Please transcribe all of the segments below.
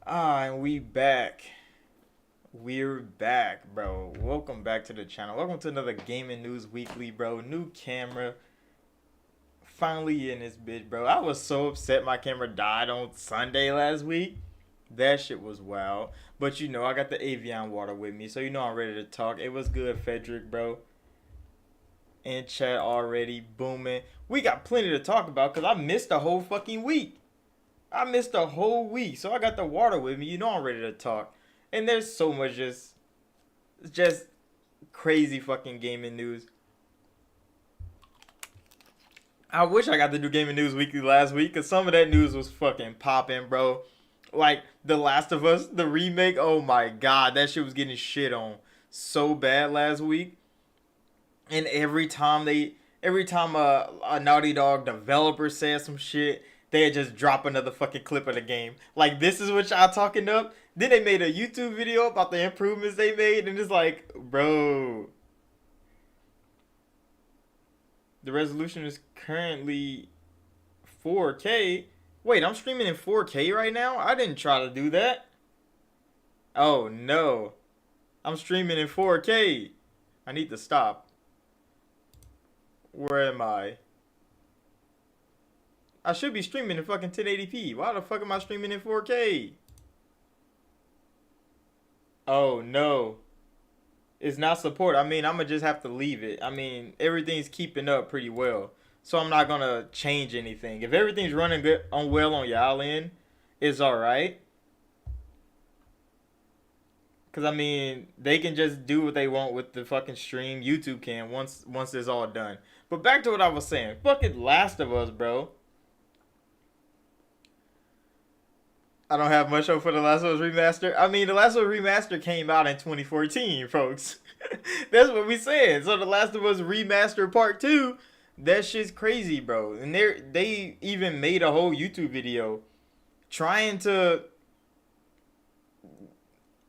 And we back. We're back, bro. Welcome back to the channel. Welcome to another Gaming News Weekly, bro. New camera. Finally in this bitch, bro. I was so upset my camera died on Sunday last week. That shit was wild. But you know, I got the Avion water with me, so you know I'm ready to talk. It was good, Frederick, bro. In chat already, booming. We got plenty to talk about because I missed a whole fucking week. I missed a whole week, so I got the water with me. You know I'm ready to talk. And there's so much just crazy fucking gaming news. I wish I got to do Gaming News Weekly last week because some of that news was fucking popping, bro. Like The Last of Us, the remake. Oh my god, that shit was getting shit on so bad last week. And every time a Naughty Dog developer says some shit, they just drop another fucking clip of the game. Like, this is what y'all talking up. Then they made a YouTube video about the improvements they made, and it's like, bro, the resolution is currently 4K. Wait, I'm streaming in 4K right now? I didn't try to do that. Oh no, I'm streaming in 4K. I need to stop. Where am I? I should be streaming in fucking 1080p. Why the fuck am I streaming in 4K? Oh no. It's not support. I mean, I'm gonna just have to leave it. I mean, everything's keeping up pretty well. So I'm not gonna change anything. If everything's running good on well on y'all end, it's alright. Cause I mean, they can just do what they want with the fucking stream. YouTube can once it's all done. But back to what I was saying. Fucking Last of Us, bro. I don't have much hope for The Last of Us Remaster. I mean, The Last of Us Remaster came out in 2014, folks. That's what we said. So The Last of Us Remaster Part 2, that shit's crazy, bro. And they even made a whole YouTube video trying to,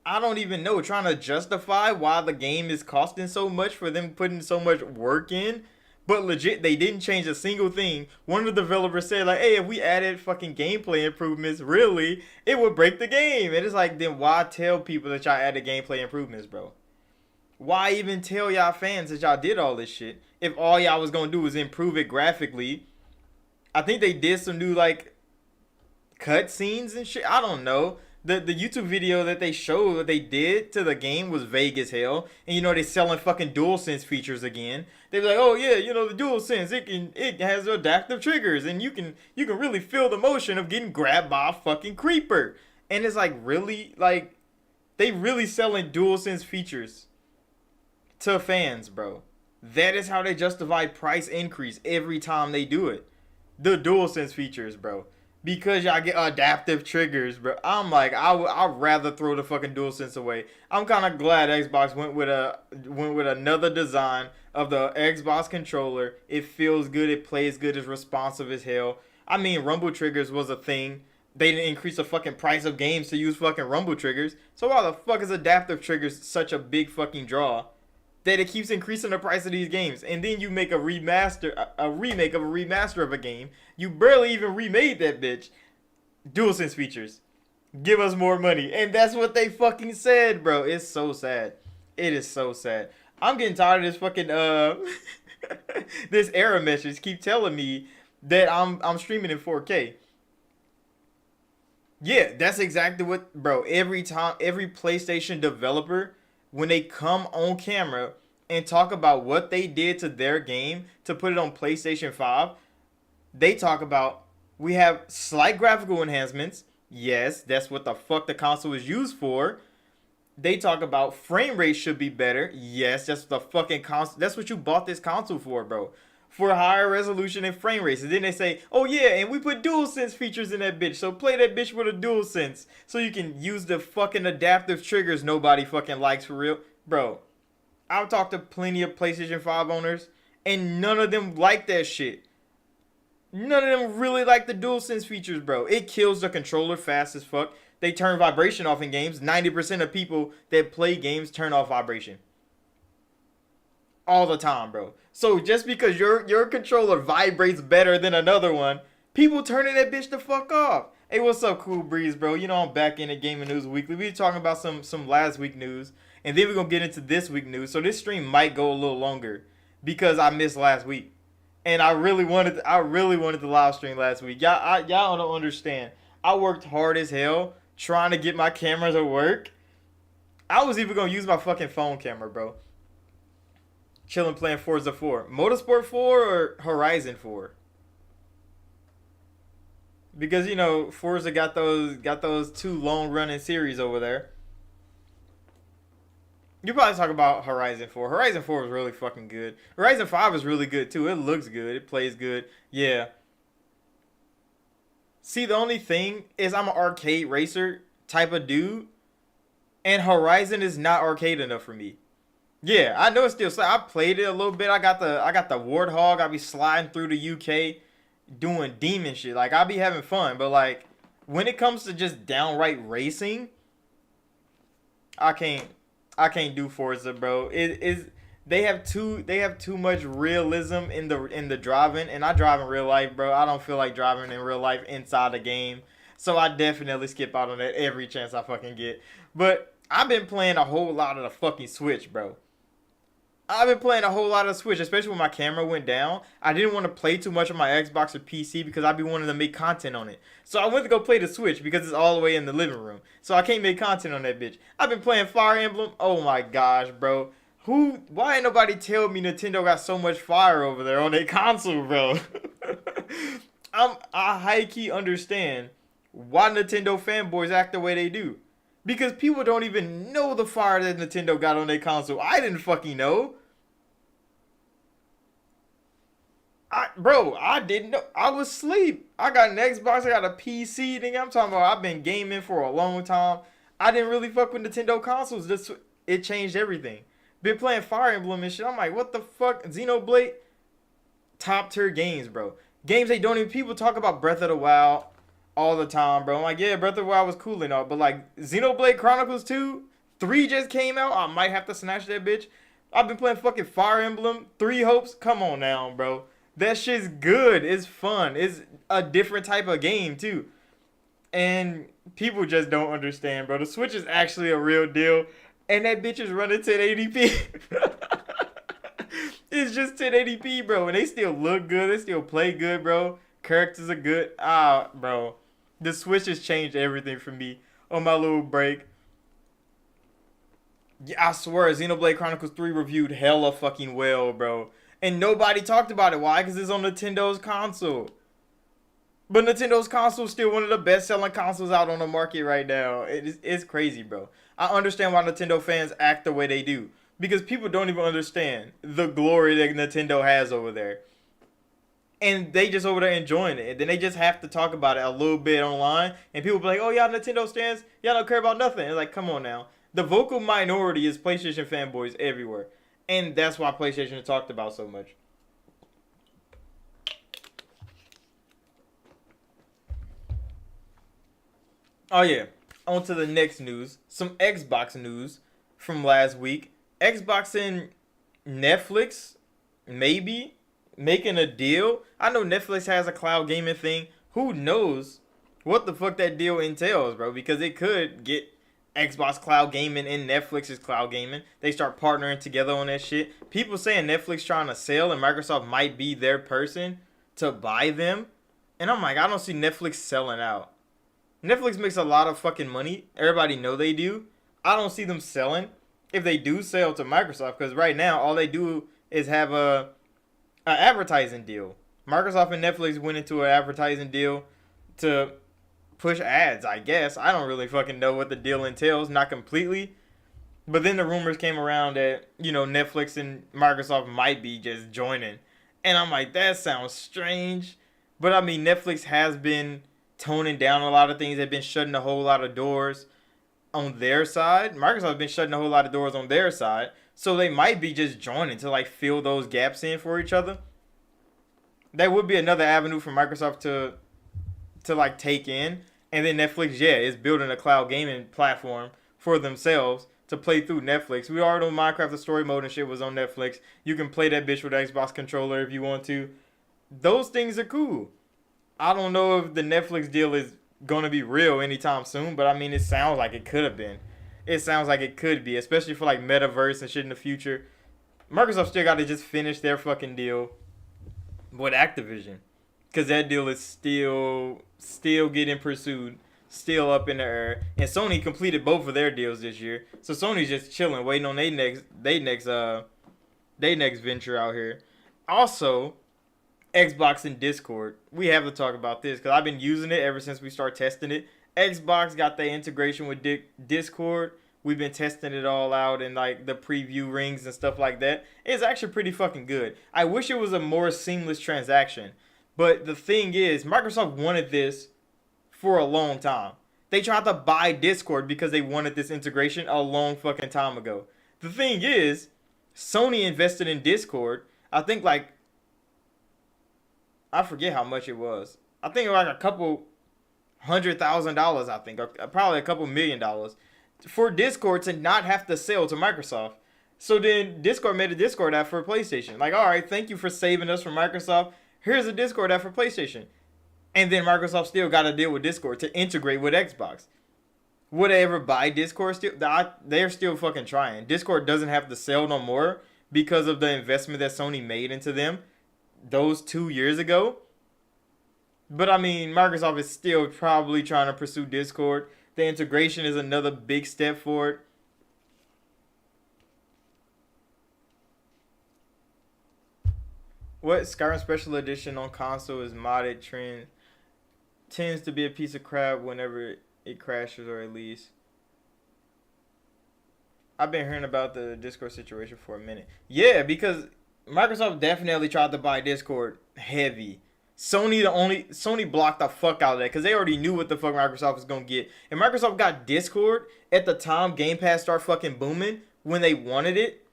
I don't even know, trying to justify why the game is costing so much for them putting so much work in. But legit, they didn't change a single thing. One of the developers said, like, hey, if we added fucking gameplay improvements, really, it would break the game. And it's like, then why tell people that y'all added gameplay improvements, bro? Why even tell y'all fans that y'all did all this shit if all y'all was gonna do was improve it graphically? I think they did some new, like, cut scenes and shit. I don't know. The YouTube video that they showed that they did to the game was vague as hell. And you know they selling fucking DualSense features again. They be like, oh yeah, you know the DualSense, it has adaptive triggers and you can really feel the motion of getting grabbed by a fucking creeper. And it's like, really, like, they really selling DualSense features to fans, bro. That is how they justify price increase every time they do it. The DualSense features, bro. Because y'all get adaptive triggers, bro. I'm like, I'd rather throw the fucking DualSense away. I'm kind of glad Xbox went with another design of the Xbox controller. It feels good, it plays good, it's responsive as hell. I mean, rumble triggers was a thing. They didn't increase the fucking price of games to use fucking rumble triggers. So why the fuck is adaptive triggers such a big fucking draw that it keeps increasing the price of these games? And then you make a remaster, a remake of a remaster of a game. You barely even remade that bitch. DualSense features. Give us more money. And that's what they fucking said, bro. It's so sad. It is so sad. I'm getting tired of this fucking this error message keep telling me that I'm streaming in 4K. Yeah, that's exactly what, bro. Every time, every PlayStation developer, when they come on camera and talk about what they did to their game to put it on PlayStation 5, they talk about, we have slight graphical enhancements. Yes, that's what the fuck the console is used for. They talk about frame rate should be better. Yes, that's the fucking console. That's what you bought this console for, bro. For higher resolution and frame rates. And then they say, oh yeah, and we put DualSense features in that bitch. So play that bitch with a DualSense. So you can use the fucking adaptive triggers nobody fucking likes for real. Bro, I've talked to plenty of PlayStation 5 owners, and none of them like that shit. None of them really like the DualSense features, bro. It kills the controller fast as fuck. They turn vibration off in games. 90% of people that play games turn off vibration. All the time, bro. So just because your controller vibrates better than another one, people turning that bitch the fuck off. Hey, what's up, Cool Breeze, bro? You know I'm back in the Gaming News Weekly. We talking about some last week news, and then we're gonna get into this week news. So this stream might go a little longer because I missed last week, and I really wanted to live stream last week. Y'all don't understand. I worked hard as hell trying to get my camera to work. I was even gonna use my fucking phone camera, bro. Chilling playing Forza 4, Motorsport 4 or Horizon 4. Because Forza got those two long running series over there. You probably talk about Horizon 4. Horizon 4 was really fucking good. Horizon 5 is really good too. It looks good. It plays good. Yeah. See, the only thing is I'm an arcade racer type of dude, and Horizon is not arcade enough for me. Yeah, I know it's still. I played it a little bit. I got the Warthog. I be sliding through the UK, doing demon shit. Like I be having fun, but like when it comes to just downright racing, I can't I can't do Forza, bro. It is they have too much realism in the driving, and I drive in real life, bro. I don't feel like driving in real life inside the game, so I definitely skip out on that every chance I fucking get. But I've been playing a whole lot of the fucking Switch, bro. I've been playing a whole lot of Switch, especially when my camera went down. I didn't want to play too much on my Xbox or PC because I'd be wanting to make content on it. So I went to go play the Switch because it's all the way in the living room. So I can't make content on that bitch. I've been playing Fire Emblem. Oh my gosh, bro. Why ain't nobody tell me Nintendo got so much fire over there on their console, bro? I high key understand why Nintendo fanboys act the way they do. Because people don't even know the fire that Nintendo got on their console. I didn't fucking know. I didn't know. I was asleep. I got an Xbox. I got a PC. Nigga, I'm talking about I've been gaming for a long time. I didn't really fuck with Nintendo consoles. It changed everything. Been playing Fire Emblem and shit. I'm like, what the fuck? Xenoblade? Top tier games, bro. Games they don't even. People talk about Breath of the Wild all the time, bro. I'm like, yeah, Breath of the Wild was cool and all. But like, Xenoblade Chronicles 2, 3 just came out. I might have to snatch that bitch. I've been playing fucking Fire Emblem, Three Hopes. Come on now, bro. That shit's good. It's fun. It's a different type of game too. And people just don't understand, bro. The Switch is actually a real deal. And that bitch is running 1080p. It's just 1080p, bro. And they still look good. They still play good, bro. Characters are good. Bro. The Switch has changed everything for me on my little break. Yeah, I swear, Xenoblade Chronicles 3 reviewed hella fucking well, bro. And nobody talked about it. Why? Because it's on Nintendo's console. But Nintendo's console is still one of the best-selling consoles out on the market right now. It's crazy, bro. I understand why Nintendo fans act the way they do. Because people don't even understand the glory that Nintendo has over there. And they just over there enjoying it. And then they just have to talk about it a little bit online. And people be like, oh, y'all Nintendo stands? Y'all don't care about nothing. It's like, come on now. The vocal minority is PlayStation fanboys everywhere. And that's why PlayStation is talked about so much. Oh yeah. On to the next news. Some Xbox news from last week. Xbox and Netflix maybe making a deal. I know Netflix has a cloud gaming thing. Who knows what the fuck that deal entails, bro? Because it could get Xbox cloud gaming and Netflix's cloud gaming. They start partnering together on that shit. People saying Netflix trying to sell and Microsoft might be their person to buy them. And I'm like, I don't see Netflix selling out. Netflix makes a lot of fucking money. Everybody know they do. I don't see them selling if they do sell to Microsoft, because right now all they do is have a advertising deal. Microsoft and Netflix went into an advertising deal to push ads, I guess. I don't really fucking know what the deal entails, not completely. But then the rumors came around that, Netflix and Microsoft might be just joining. And I'm like, that sounds strange. But I mean, Netflix has been toning down a lot of things. They've been shutting a whole lot of doors on their side. Microsoft's been shutting a whole lot of doors on their side. So they might be just joining to like fill those gaps in for each other. That would be another avenue for Microsoft to like take in. And then Netflix, yeah, is building a cloud gaming platform for themselves to play through Netflix. We already know Minecraft the story mode and shit was on Netflix. You can play that bitch with an Xbox controller if you want to. Those things are cool. I don't know if the Netflix deal is gonna be real anytime soon. But I mean, it sounds like it could have been. It sounds like it could be, especially for like metaverse and shit in the future. Microsoft still got to just finish their fucking deal with Activision, because that deal is still getting pursued, still up in the air. And Sony completed both of their deals this year, so Sony's just chilling, waiting on they next venture out here. Also, Xbox and Discord. We have to talk about this because I've been using it ever since we started testing it. Xbox got the integration with Discord. We've been testing it all out in like the preview rings and stuff like that. It's actually pretty fucking good. I wish it was a more seamless transaction. But the thing is, Microsoft wanted this for a long time. They tried to buy Discord because they wanted this integration a long fucking time ago. The thing is, Sony invested in Discord. I think like, I forget how much it was. I think like a couple $100,000, I think, or probably a couple $1,000,000 for Discord to not have to sell to Microsoft. So then Discord made a Discord app for PlayStation. Like, all right, thank you for saving us from Microsoft. Here's a Discord app for PlayStation. And then Microsoft still got to deal with Discord to integrate with Xbox. Would they ever buy Discord still? They're still fucking trying. Discord doesn't have to sell no more because of the investment that Sony made into them those 2 years ago. But I mean, Microsoft is still probably trying to pursue Discord. The integration is another big step for it. What Skyrim Special Edition on console is modded trend tends to be a piece of crap whenever it crashes, or at least I've been hearing about the Discord situation for a minute. Yeah, because Microsoft definitely tried to buy Discord heavy. Sony blocked the fuck out of that because they already knew what the fuck Microsoft was gonna get. And Microsoft got Discord at the time Game Pass started fucking booming when they wanted it.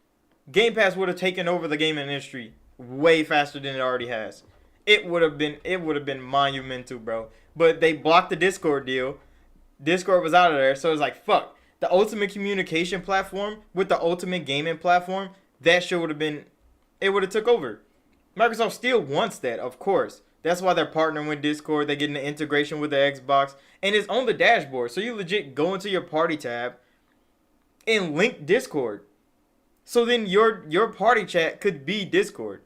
Game Pass would have taken over the gaming industry way faster than it already has. It would have been monumental, bro. But they blocked the Discord deal. Discord was out of there, so it's like fuck. The ultimate communication platform with the ultimate gaming platform, that shit would have been, it would have took over. Microsoft still wants that, of course. That's why they're partnering with Discord. They're getting the integration with the Xbox. And it's on the dashboard. So you legit go into your party tab and link Discord. So then your party chat could be Discord.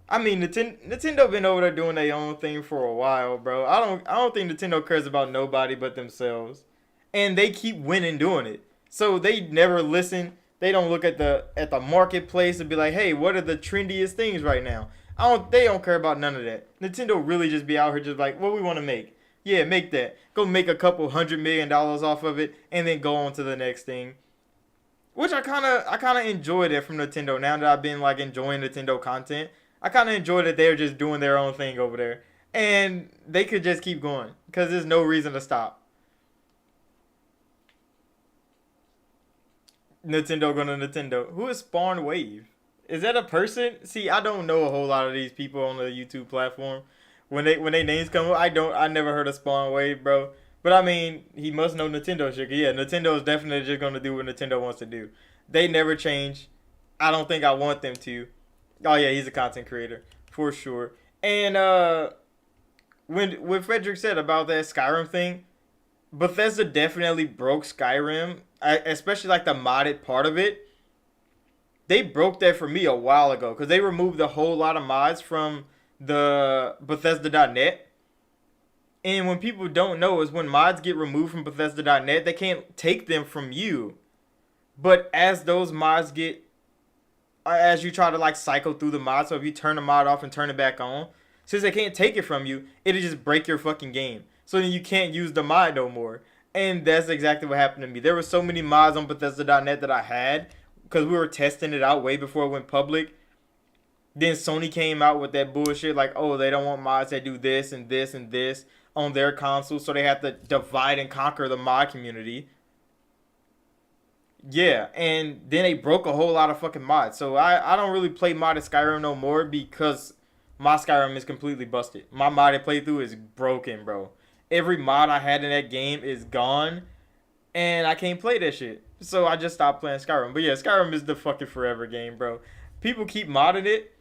I mean, Nintendo been over there doing their own thing for a while, bro. I don't think Nintendo cares about nobody but themselves. And they keep winning doing it. So they never listen. They don't look at the marketplace and be like, hey, what are the trendiest things right now? They don't care about none of that. Nintendo really just be out here just like, what we want to make. Yeah, make that. Go make a couple $100 million off of it and then go on to the next thing. Which I kinda enjoy that from Nintendo now that I've been like enjoying Nintendo content. I kinda enjoy that they're just doing their own thing over there. And they could just keep going. Because there's no reason to stop. Nintendo going to Nintendo. Who is Spawn Wave? Is that a person? See, I don't know a whole lot of these people on the YouTube platform. When they names come up, I never heard of Spawn Wave, bro. But I mean, he must know Nintendo shit. Yeah, Nintendo is definitely just gonna do what Nintendo wants to do. They never change. I don't think I want them to. Oh yeah, he's a content creator for sure. And when Frederick said about that Skyrim thing, Bethesda definitely broke Skyrim, especially like the modded part of it. They broke that for me a while ago because they removed a whole lot of mods from the Bethesda.net. And when people don't know is when mods get removed from Bethesda.net, they can't take them from you. But as those mods get, as you try to like cycle through the mod, so if you turn the mod off and turn it back on, since they can't take it from you, it'll just break your fucking game. So then you can't use the mod no more. And that's exactly what happened to me. There were so many mods on Bethesda.net that I had because we were testing it out way before it went public. Then Sony came out with that bullshit like, oh, they don't want mods that do this and this and this on their console, so they have to divide and conquer the mod community. Yeah, and then they broke a whole lot of fucking mods. So I don't really play modded Skyrim no more because my Skyrim is completely busted. My modded playthrough is broken, bro. Every mod I had in that game is gone, and I can't play that shit. So I just stopped playing Skyrim. But yeah, Skyrim is the fucking forever game, bro. People keep modding it.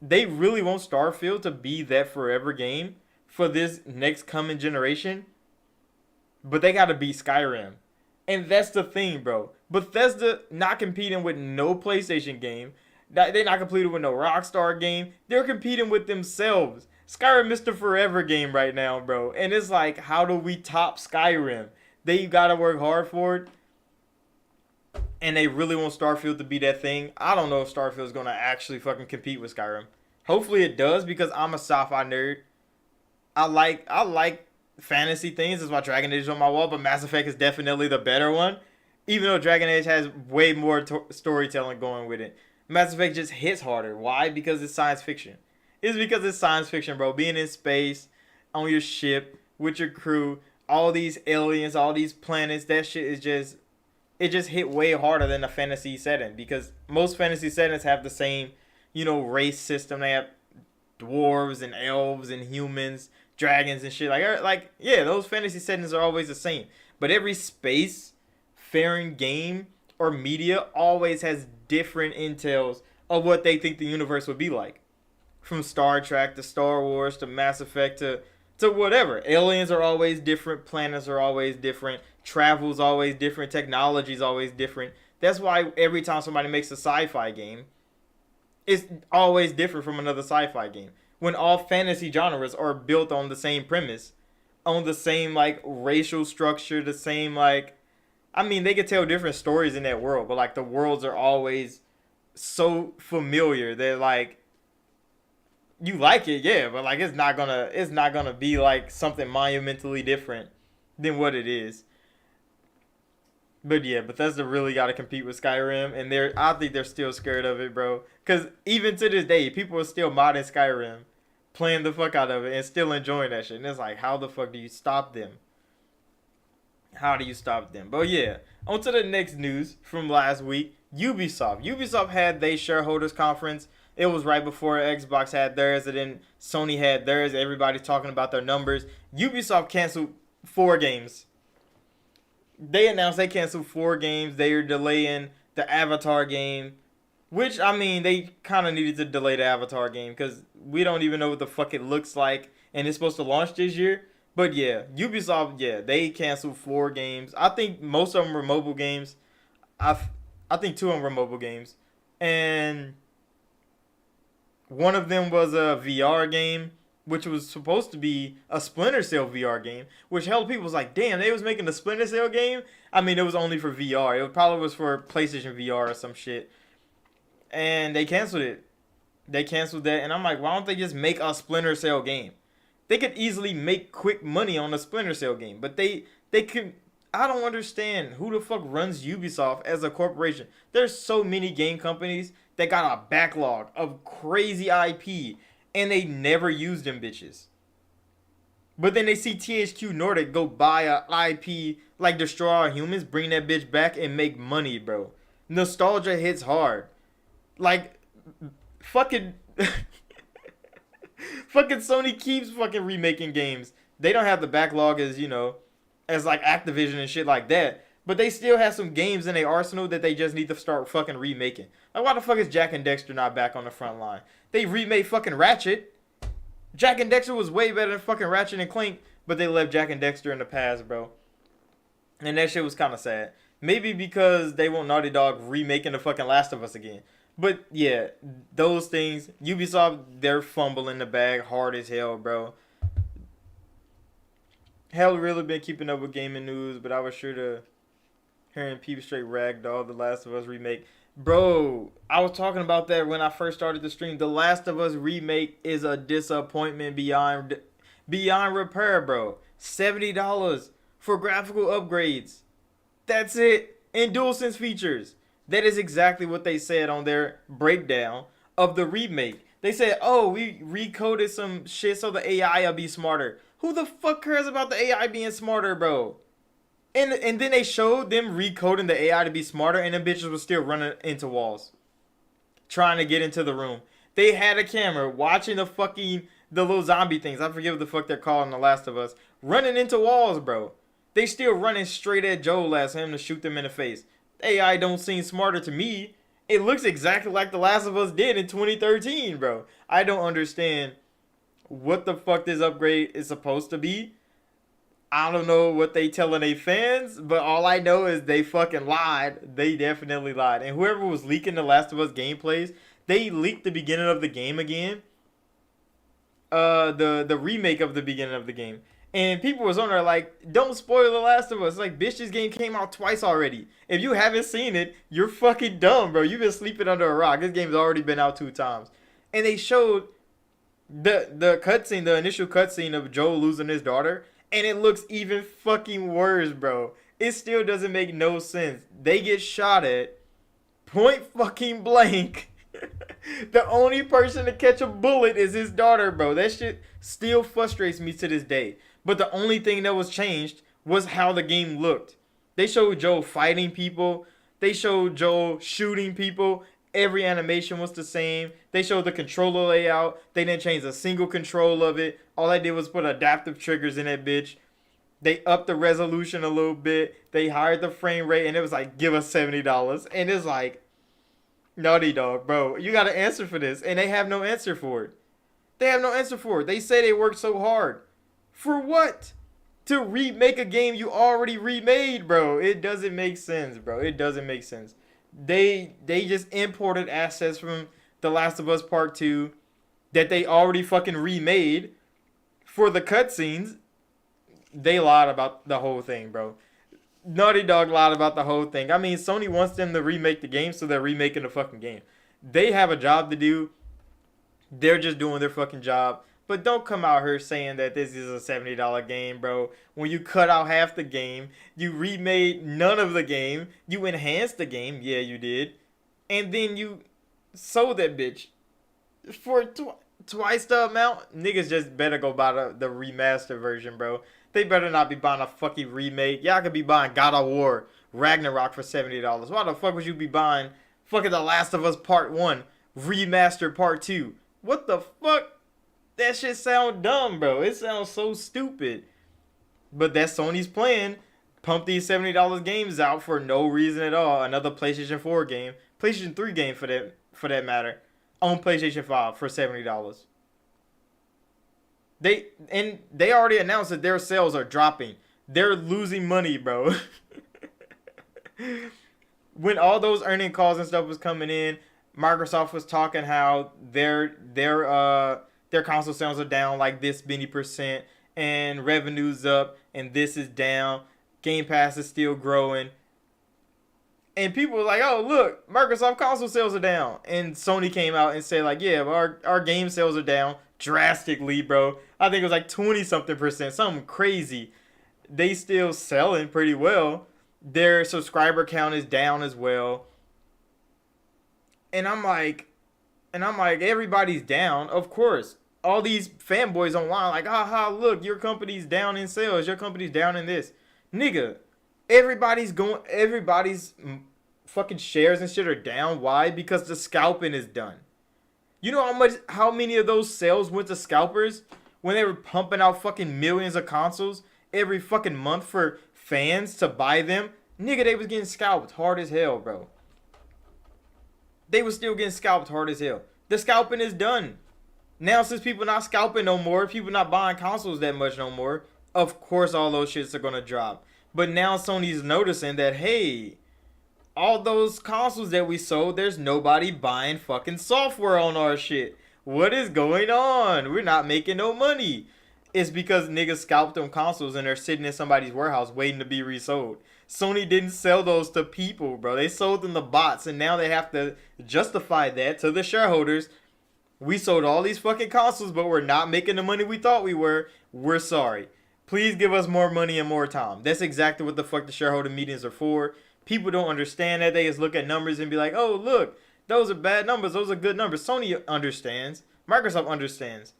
They really want Starfield to be that forever game. for this next coming generation, but they gotta beat Skyrim. And that's the thing, bro. Bethesda not competing with no PlayStation game. They're not competing with no Rockstar game. They're competing with themselves. Skyrim is the forever game right now, bro. And it's like, how do we top Skyrim? They gotta work hard for it. And they really want Starfield to be that thing. I don't know if Starfield's gonna actually fucking compete with Skyrim. Hopefully it does, because I'm a sci-fi nerd. I like fantasy things. That's why Dragon Age is on my wall, but Mass Effect is definitely the better one. Even though Dragon Age has way more storytelling going with it. Mass Effect just hits harder. Why? Because it's science fiction. It's because it's science fiction, bro. Being in space, on your ship, with your crew, all these aliens, all these planets, that shit is just, it just hit way harder than a fantasy setting. Because most fantasy settings have the same, race system. They have dwarves and elves and humans, dragons and shit. Yeah, those fantasy settings are always the same. But every space faring game or media always has different intels of what they think the universe would be like. From Star Trek to Star Wars to Mass Effect to whatever. Aliens are always different. Planets are always different. Travel's always different. Technology's always different. That's why every time somebody makes a sci-fi game, it's always different from another sci-fi game. When all fantasy genres are built on the same premise, on the same racial structure, the same they could tell different stories in that world, but the worlds are always so familiar that you like it, yeah, but it's not gonna be something monumentally different than what it is. But yeah, Bethesda really got to compete with Skyrim, and I think they're still scared of it, bro. Cause even to this day, people are still modding Skyrim, playing the fuck out of it, and still enjoying that shit. And it's how the fuck do you stop them? How do you stop them? But yeah, on to the next news from last week. Ubisoft had their shareholders conference. It was right before Xbox had theirs, and then Sony had theirs. Everybody's talking about their numbers. Ubisoft canceled 4 games. They announced they canceled 4 games. They are delaying the Avatar game, which, they kind of needed to delay the Avatar game because we don't even know what the fuck it looks like, and it's supposed to launch this year. But yeah, Ubisoft, they canceled 4 games. I think most of them were mobile games. I think 2 of them were mobile games. And one of them was a VR game, which was supposed to be a Splinter Cell VR game, which held people was like, damn, they was making a Splinter Cell game? It was only for VR. It probably was for PlayStation VR or some shit. And they canceled it. They canceled that, and I'm like, why don't they just make a Splinter Cell game? They could easily make quick money on a Splinter Cell game, but they can. I don't understand who the fuck runs Ubisoft as a corporation. There's so many game companies that got a backlog of crazy IP, and they never use them bitches. But then they see THQ Nordic go buy a IP like Destroy All Humans, bring that bitch back and make money, bro. Nostalgia hits hard. Fucking fucking Sony keeps fucking remaking games. They don't have the backlog as Activision and shit like that. But they still have some games in their arsenal that they just need to start fucking remaking. Why the fuck is Jak and Dexter not back on the front line? They remade fucking Ratchet. Jak and Dexter was way better than fucking Ratchet and Clank, but they left Jak and Dexter in the past, bro. And that shit was kind of sad. Maybe because they want Naughty Dog remaking the fucking Last of Us again. But yeah, those things, Ubisoft, they're fumbling the bag hard as hell, bro. Hell, really been keeping up with gaming news, but I was sure to hearing Peep Straight Ragdoll, The Last of Us remake. Bro, I was talking about that when I first started the stream. The Last of Us remake is a disappointment beyond repair, bro. $70 for graphical upgrades. That's it. And DualSense features. That is exactly what they said on their breakdown of the remake. They said, oh, we recoded some shit so the AI will be smarter. Who the fuck cares about the AI being smarter, bro? And then they showed them recoding the AI to be smarter, and the bitches was still running into walls. Trying to get into the room. They had a camera watching the little zombie things. I forget what the fuck they're called in The Last of Us. Running into walls, bro. They still running straight at Joel as him to shoot them in the face. AI don't seem smarter to me. It looks exactly like The Last of Us did in 2013, bro. I don't understand what the fuck this upgrade is supposed to be. I don't know what they telling their fans, but all I know is they fucking lied. They definitely lied. And whoever was leaking the Last of Us gameplays, they leaked the beginning of the game again. The remake of the beginning of the game. And people was on there like, don't spoil The Last of Us. Like, bitch, this game came out twice already. If you haven't seen it, you're fucking dumb, bro. You've been sleeping under a rock. This game's already been out 2 times. And they showed the cutscene, the initial cutscene of Joel losing his daughter, and it looks even fucking worse, bro. It still doesn't make no sense. They get shot at point fucking blank. The only person to catch a bullet is his daughter, bro. That shit still frustrates me to this day. But the only thing that was changed was how the game looked. They showed Joel fighting people. They showed Joel shooting people. Every animation was the same. They showed the controller layout. They didn't change a single control of it. All I did was put adaptive triggers in that bitch. They upped the resolution a little bit. They hired the frame rate, and it was like, give us $70. And it's like, Naughty Dog, bro, you got to answer for this. And they have no answer for it. They have no answer for it. They say they worked so hard. For what? To remake a game you already remade, bro. It doesn't make sense, bro. It doesn't make sense. They just imported assets from The Last of Us Part 2 that they already fucking remade for the cutscenes. They lied about the whole thing, bro. Naughty Dog lied about the whole thing. I mean, Sony wants them to remake the game, so they're remaking the fucking game. They have a job to do. They're just doing their fucking job. But don't come out here saying that this is a $70 game, bro. When you cut out half the game, you remade none of the game, you enhanced the game, yeah, you did, and then you sold that bitch for twice the amount. Niggas just better go buy the remastered version, bro. They better not be buying a fucking remake. Y'all could be buying God of War Ragnarok for $70. Why the fuck would you be buying fucking The Last of Us Part 1 Remastered Part 2? What the fuck? That shit sound dumb, bro. It sounds so stupid. But that's Sony's plan. Pump these $70 games out for no reason at all. Another PlayStation 4 game. PlayStation 3 game for that matter. On PlayStation 5 for $70. They already announced that their sales are dropping. They're losing money, bro. When all those earning calls and stuff was coming in, Microsoft was talking how their console sales are down like this many percent, and revenue's up, and this is down. Game Pass is still growing. And people were like, oh, look, Microsoft console sales are down. And Sony came out and said, like, yeah, our game sales are down drastically, bro. I think it was like 20-something%, something crazy. They still selling pretty well. Their subscriber count is down as well. And I'm like, everybody's down, of course. All these fanboys online, like, haha, look, your company's down in sales, your company's down in this. Nigga, everybody's fucking shares and shit are down. Why? Because the scalping is done. You know how many of those sales went to scalpers when they were pumping out fucking millions of consoles every fucking month for fans to buy them? Nigga, they was getting scalped hard as hell, bro. They was still getting scalped hard as hell. The scalping is done. Now, since people not scalping no more, people not buying consoles that much no more, of course all those shits are gonna drop. But now Sony's noticing that, hey, all those consoles that we sold, there's nobody buying fucking software on our shit. What is going on? We're not making no money. It's because niggas scalped them consoles and they're sitting in somebody's warehouse waiting to be resold. Sony didn't sell those to people, bro. They sold them to bots, and now they have to justify that to the shareholders. We sold all these fucking consoles, but we're not making the money we thought we were. We're sorry. Please give us more money and more time. That's exactly what the fuck the shareholder meetings are for. People don't understand that. They just look at numbers and be like, oh, look, those are bad numbers. Those are good numbers. Sony understands. Microsoft understands.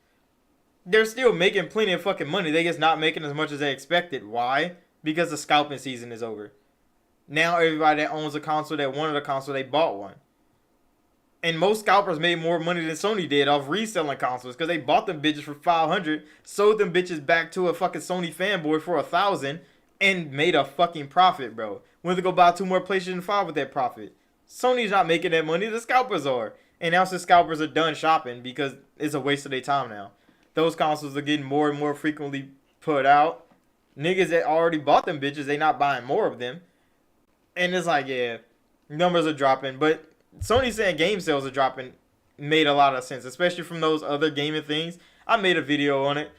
They're still making plenty of fucking money. They just not making as much as they expected. Why? Because the scalping season is over. Now everybody that owns a console that wanted a console, they bought one. And most scalpers made more money than Sony did off reselling consoles because they bought them bitches for $500, sold them bitches back to a fucking Sony fanboy for $1,000, and made a fucking profit, bro. Went to go buy 2 more PlayStation 5 with that profit. Sony's not making that money, the scalpers are. And now since scalpers are done shopping because it's a waste of their time now. those consoles are getting more and more frequently put out. Niggas that already bought them bitches, they not buying more of them. And it's like, yeah, numbers are dropping. But Sony saying game sales are dropping made a lot of sense, especially from those other gaming things. I made a video on it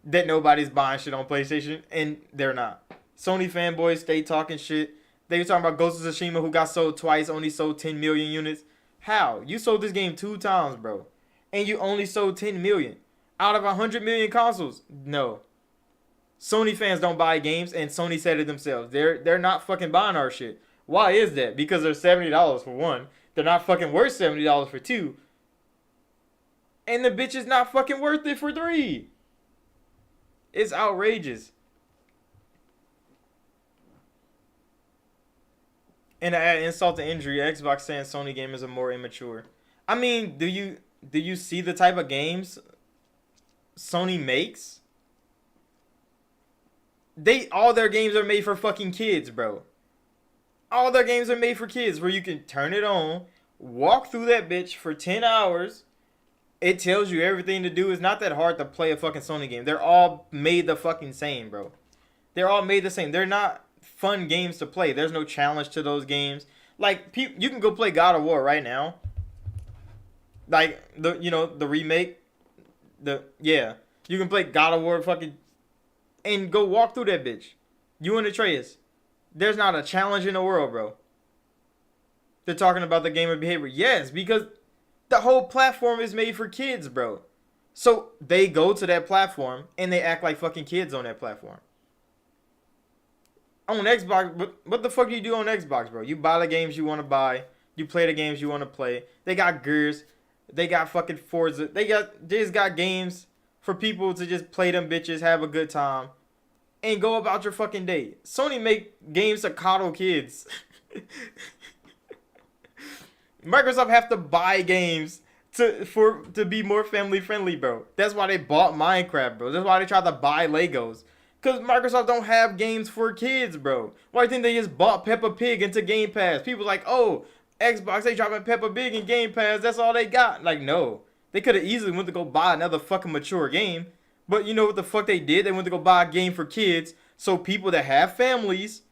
that nobody's buying shit on PlayStation, and they're not. Sony fanboys stay talking shit. They were talking about Ghost of Tsushima, who got sold twice, only sold 10 million units. How? You sold this game 2 times, bro. And you only sold 10 million. Out of 100 million consoles? No. Sony fans don't buy games, and Sony said it themselves. They're not fucking buying our shit. Why is that? Because they're $70 for one. They're not fucking worth $70 for two. And the bitch is not fucking worth it for 3. It's outrageous. And to add insult to injury, Xbox saying Sony gamers are more immature. I mean, do you see the type of games Sony makes? All their games are made for fucking kids, bro. All their games are made for kids, where you can turn it on, walk through that bitch for 10 hours. It tells you everything to do. It's not that hard to play a fucking Sony game. They're all made the fucking same, bro. They're all made the same. They're not fun games to play. There's no challenge to those games. Like, you can go play God of War right now. Like, the remake. You can play God of War fucking and go walk through that bitch. You and Atreus. There's not a challenge in the world, bro. They're talking about the gamer behavior. Yes, because the whole platform is made for kids, bro. So they go to that platform and they act like fucking kids on that platform. On Xbox, what the fuck do you do on Xbox, bro? You buy the games you want to buy. You play the games you want to play. They got Gears. They got fucking Forza. They just got games for people to just play them bitches, have a good time, and go about your fucking day. Sony make games to coddle kids. Microsoft have to buy games to be more family friendly, bro. That's why they bought Minecraft, bro. That's why they tried to buy Legos. Because Microsoft don't have games for kids, bro. Why do you think they just bought Peppa Pig into Game Pass? People like, oh, Xbox, they dropping Peppa Pig in Game Pass. That's all they got. Like, no. They could have easily went to go buy another fucking mature game. But you know what the fuck they did? They went to go buy a game for kids so people that have families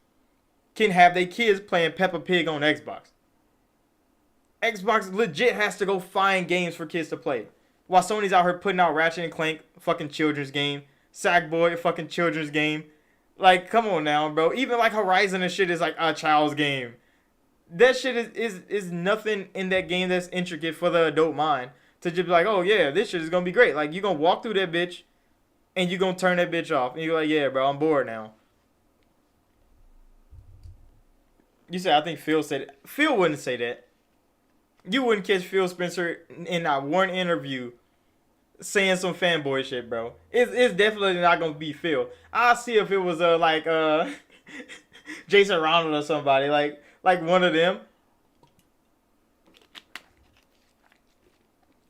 can have their kids playing Peppa Pig on Xbox. Xbox legit has to go find games for kids to play. While Sony's out here putting out Ratchet and Clank, fucking children's game. Sackboy, fucking children's game. Like, come on now, bro. Even like Horizon and shit is like a child's game. That shit is nothing in that game that's intricate for the adult mind. To just be like, oh yeah, this shit is gonna be great. Like, you gonna walk through that bitch and you gonna turn that bitch off. And you're like, yeah, bro, I'm bored now. You said, I think Phil said it. Phil wouldn't say that. You wouldn't catch Phil Spencer in that one interview saying some fanboy shit, bro. It's definitely not gonna be Phil. I'll see if it was Jason Ronald or somebody, like one of them.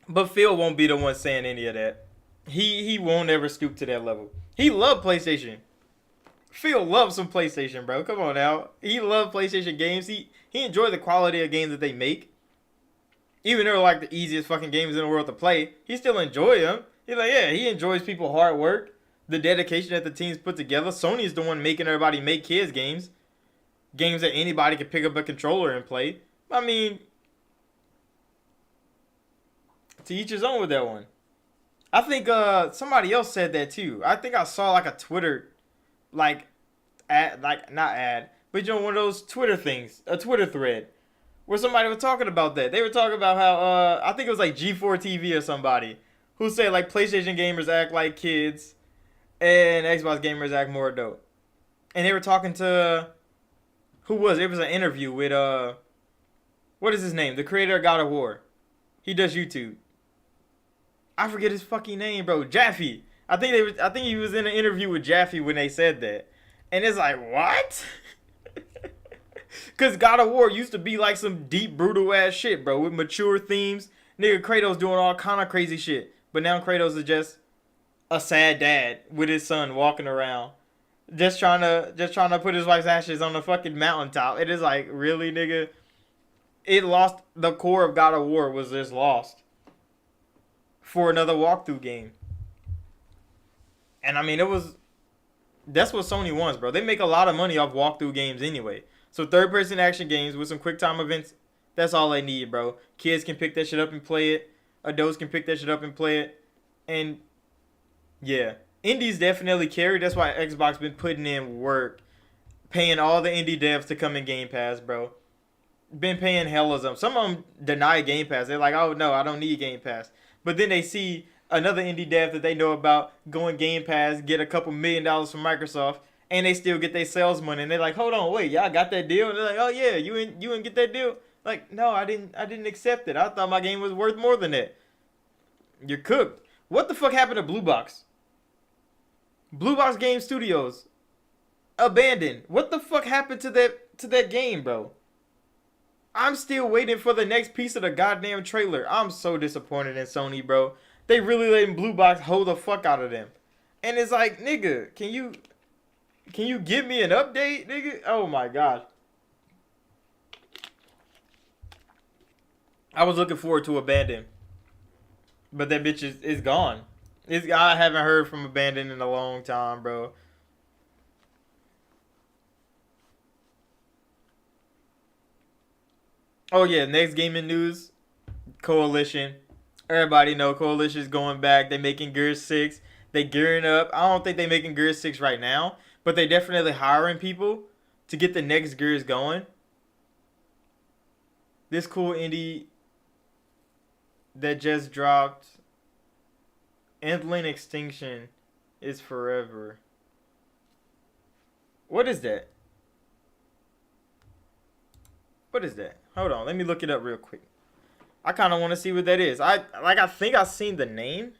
But Phil won't be the one saying any of that. He won't ever stoop to that level. He loved PlayStation. Phil loves some PlayStation, bro. Come on now. He loved PlayStation games. He enjoyed the quality of games that they make. Even though they're like the easiest fucking games in the world to play, he still enjoy them. He's like, yeah, he enjoys people hard work, the dedication that the teams put together. Sony's the one making everybody make kids games. Games that anybody can pick up a controller and play. I mean, to each his own with that one. I think somebody else said that too. I think I saw like a Twitter, not ad, but you know, one of those Twitter things, a Twitter thread, where somebody was talking about that. They were talking about how, I think it was like G4 TV or somebody, who said like PlayStation gamers act like kids and Xbox gamers act more adult. And they were talking to, who was it? It was an interview with, what is his name? The creator of God of War. He does YouTube. I forget his fucking name, bro. Jaffe. I think he was in an interview with Jaffe when they said that. And it's like, what? Because God of War used to be like some deep, brutal ass shit, bro. With mature themes. Nigga, Kratos doing all kind of crazy shit. But now Kratos is just a sad dad with his son walking around. Just trying to put his wife's ashes on the fucking mountaintop. It is like, really, nigga? It the core of God of War was just lost for another walkthrough game. And I mean, that's what Sony wants, bro. They make a lot of money off walkthrough games anyway. So third person action games with some quick time events, that's all they need, bro. Kids can pick that shit up and play it. Adults can pick that shit up and play it. And yeah, indies definitely carry. That's why Xbox been putting in work, paying all the indie devs to come in Game Pass, bro. Been paying hell of them. Some of them deny Game Pass. They're like, oh no, I don't need Game Pass. But then they see another indie dev that they know about go in Game Pass, get a couple $1 million from Microsoft, and they still get their sales money. And they're like, hold on, wait, y'all got that deal? And they're like, oh yeah, you didn't get that deal? Like, no, I didn't accept it. I thought my game was worth more than that. You're cooked. What the fuck happened to Blue Box? Blue Box Game Studios abandoned. What the fuck happened to that game, bro? I'm still waiting for the next piece of the goddamn trailer. I'm so disappointed in Sony, bro. They really letting Blue Box hold the fuck out of them. And it's like, nigga, can you give me an update, nigga? Oh my god. I was looking forward to Abandon. But that bitch is gone. I haven't heard from Abandon in a long time, bro. Oh yeah, next gaming news. Coalition. Everybody know Coalition is going back. They making Gears 6. They gearing up. I don't think they making Gears 6 right now, but they definitely hiring people to get the next Gears going. This cool indie that just dropped. Endling Extinction is forever. What is that? What is that? Hold on, let me look it up real quick. I kind of want to see what that is. I think I've seen the name.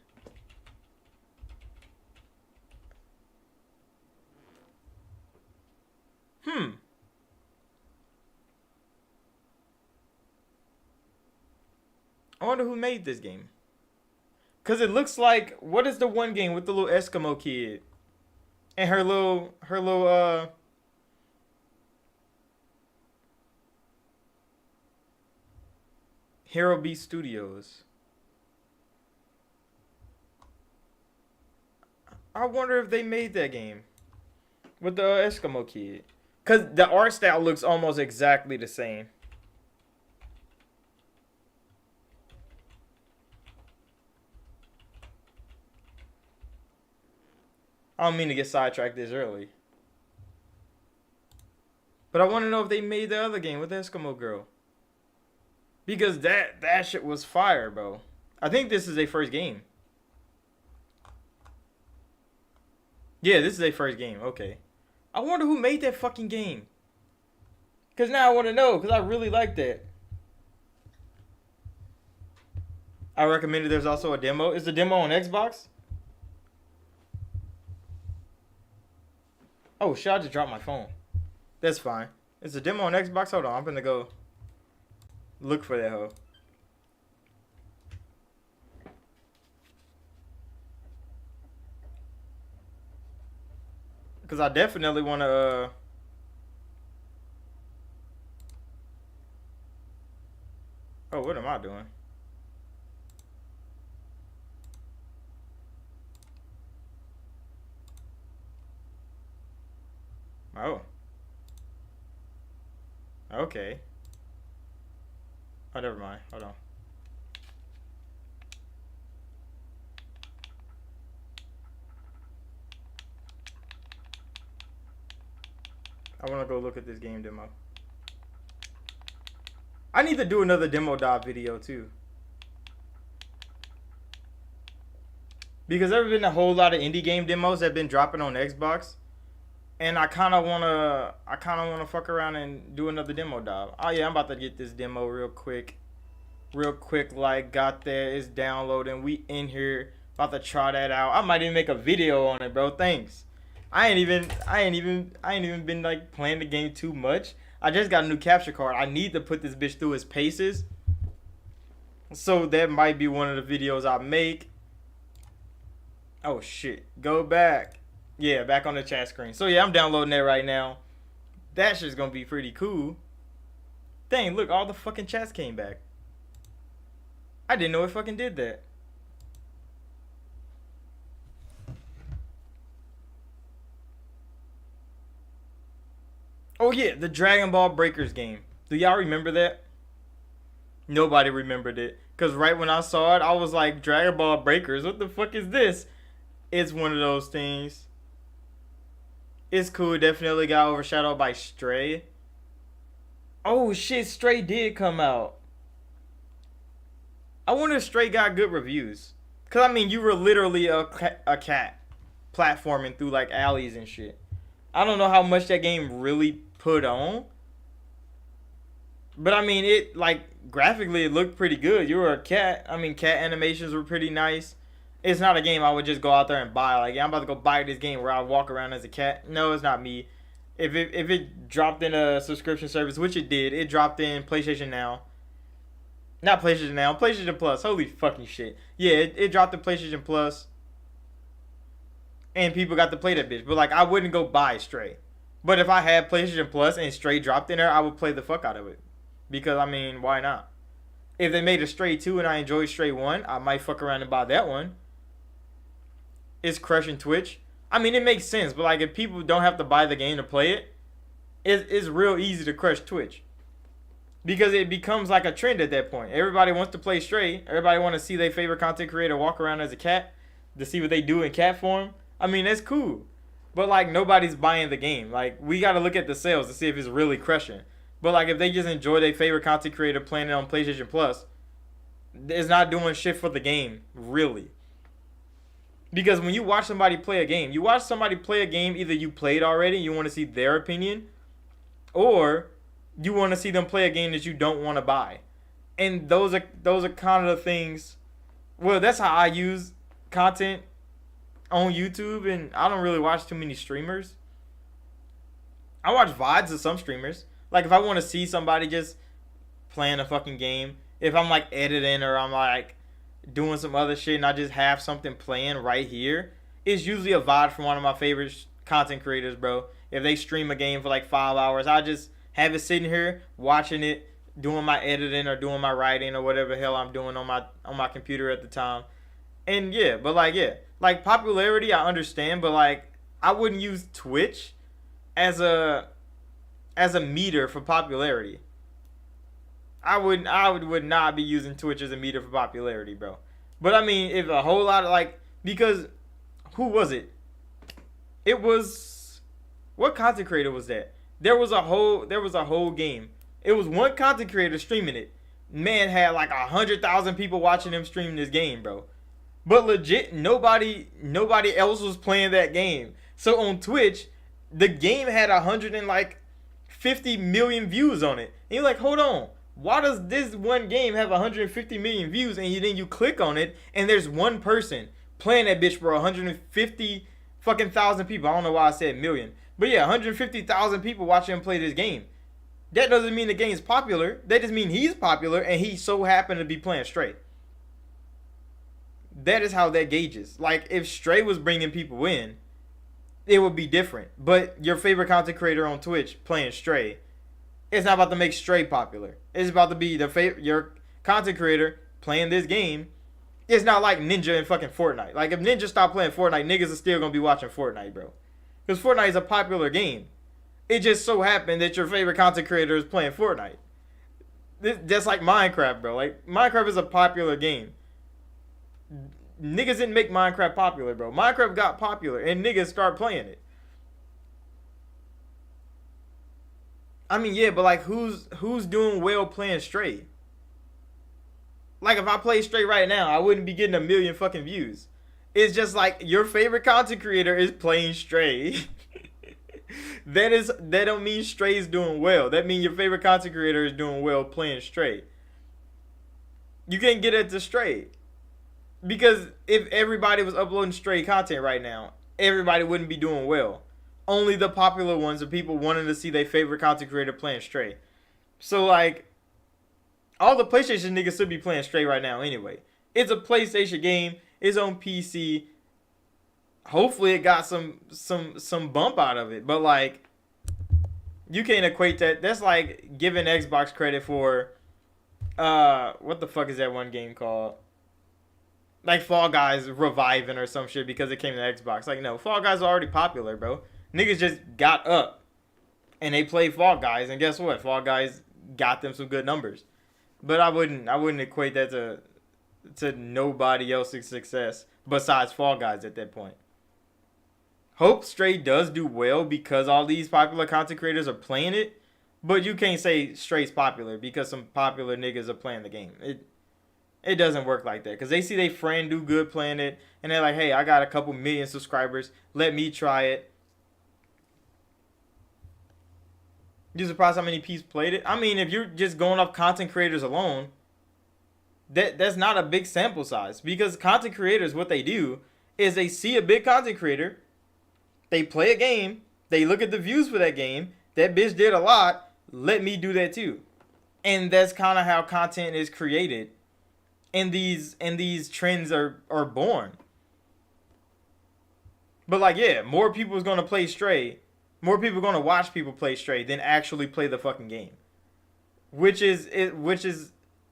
I wonder who made this game. Cause it looks like, what is the one game with the little Eskimo kid and her little Hero Beast Studios. I wonder if they made that game with the Eskimo kid. Cause the art style looks almost exactly the same. I don't mean to get sidetracked this early. But I want to know if they made the other game with the Eskimo girl. Because that shit was fire, bro. I think this is their first game. Yeah, this is their first game. Okay. I wonder who made that fucking game. Because now I want to know. Because I really like that. I recommended there's also a demo. Is the demo on Xbox? Oh, shit, I just dropped my phone. That's fine. Is the demo on Xbox? Hold on, I'm gonna go look for that hoe. Because I definitely want to... Oh, what am I doing? Oh. Okay. Oh, never mind. Hold on. I want to go look at this game demo. I need to do another demo dive video too. Because there have been a whole lot of indie game demos that have been dropping on Xbox. And I kind of want to fuck around and do another demo dive. Oh yeah, I'm about to get this demo real quick. Like, got there, it's downloading. We in here, about to try that out. I might even make a video on it, bro. Thanks. I ain't even been like playing the game too much. I just got a new capture card. I need to put this bitch through its paces. So that might be one of the videos I make. Oh shit. Go back. Yeah, back on the chat screen. So yeah, I'm downloading that right now. That shit's gonna be pretty cool. Dang, look, all the fucking chats came back. I didn't know it fucking did that. Oh yeah, the Dragon Ball Breakers game. Do y'all remember that? Nobody remembered it. Cause right when I saw it, I was like, Dragon Ball Breakers, what the fuck is this? It's one of those things. It's cool. Definitely got overshadowed by Stray. Oh shit, Stray did come out. I wonder if Stray got good reviews. Cause I mean, you were literally a cat platforming through like alleys and shit. I don't know how much that game really put on, but I mean, it like graphically it looked pretty good. You were a cat. I mean, cat animations were pretty nice. It's not a game I would just go out there and buy. Like, yeah, I'm about to go buy this game where I walk around as a cat. No, it's not me. If it dropped in a subscription service, which it did, it dropped in PlayStation Now. Not PlayStation Now, PlayStation Plus. Holy fucking shit. Yeah, it dropped in PlayStation Plus, and people got to play that bitch. But like, I wouldn't go buy Stray. But if I had PlayStation Plus and Stray dropped in there, I would play the fuck out of it. Because I mean, why not? If they made a Stray 2 and I enjoyed Stray 1, I might fuck around and buy that one. It's crushing Twitch. I mean, it makes sense, but like if people don't have to buy the game to play it, it's real easy to crush Twitch. Because it becomes like a trend at that point. Everybody wants to play Stray. Everybody want to see their favorite content creator walk around as a cat to see what they do in cat form. I mean, that's cool. But like nobody's buying the game. Like we got to look at the sales to see if it's really crushing. But like if they just enjoy their favorite content creator playing it on PlayStation Plus, it's not doing shit for the game, really. Because when you watch somebody play a game, either you played already, you want to see their opinion, or you want to see them play a game that you don't want to buy. And those are kind of the things. Well, that's how I use content on YouTube, and I don't really watch too many streamers. I watch VODs of some streamers. Like if I want to see somebody just playing a fucking game, if I'm like editing or I'm like doing some other shit and I just have something playing right here, it's usually a VOD from one of my favorite content creators, bro. If they stream a game for like 5 hours, I just have it sitting here watching it, doing my editing or doing my writing or whatever the hell I'm doing on my computer at the time. And yeah, but like popularity I understand, but like I wouldn't use Twitch as a meter for popularity. I would not be using Twitch as a meter for popularity, bro. But I mean, if a whole lot of like, because who was it? It was, what content creator was that? There was a whole game. It was one content creator streaming it. Man had like 100,000 people watching him stream this game, bro. But legit, nobody else was playing that game. So on Twitch, the game had 150 million views on it. And you're like, hold on. Why does this one game have 150 million views and then you click on it and there's one person playing that bitch for 150 fucking thousand people? I don't know why I said million. But yeah, 150,000 people watching him play this game. That doesn't mean the game's popular. That just means he's popular and he so happened to be playing Stray. That is how that gauges. Like if Stray was bringing people in, it would be different. But your favorite content creator on Twitch playing Stray, it's not about to make Stray popular. It's about to be your content creator playing this game. It's not like Ninja and fucking Fortnite. Like if Ninja stopped playing Fortnite, niggas are still gonna be watching Fortnite, bro. Because Fortnite is a popular game. It just so happened that your favorite content creator is playing Fortnite. Just like Minecraft, bro. Like Minecraft is a popular game. Niggas didn't make Minecraft popular, bro. Minecraft got popular and niggas start playing it. I mean, yeah, but like who's doing well playing Stray? Like if I play Stray right now, I wouldn't be getting a million fucking views. It's just like your favorite content creator is playing Stray. That don't mean Stray's doing well. That means your favorite content creator is doing well playing Stray. You can't get it to Stray. Because if everybody was uploading Stray content right now, everybody wouldn't be doing well. Only the popular ones are people wanting to see their favorite content creator playing Stray. So like, all the PlayStation niggas should be playing Stray right now anyway. It's a PlayStation game. It's on PC. Hopefully it got some bump out of it. But like, you can't equate that. That's like giving Xbox credit for what the fuck is that one game called? Like Fall Guys reviving or some shit because it came to Xbox. Like no, Fall Guys are already popular, bro. Niggas just got up. and they play Fall Guys, and guess what? Fall Guys got them some good numbers. But I wouldn't equate that to nobody else's success besides Fall Guys at that point. Hope Stray does do well because all these popular content creators are playing it, but you can't say Stray's popular because some popular niggas are playing the game. It doesn't work like that because they see their friend do good playing it, and they're like, hey, I got a couple million subscribers, let me try it. You surprised how many people played it? I mean, if you're just going off content creators alone, that's not a big sample size because content creators, what they do is they see a big content creator, they play a game, they look at the views for that game, that bitch did a lot, let me do that too. And that's kind of how content is created. And these trends are born. But like, yeah, more people is gonna play Stray, more people are gonna watch people play Stray than actually play the fucking game. Which is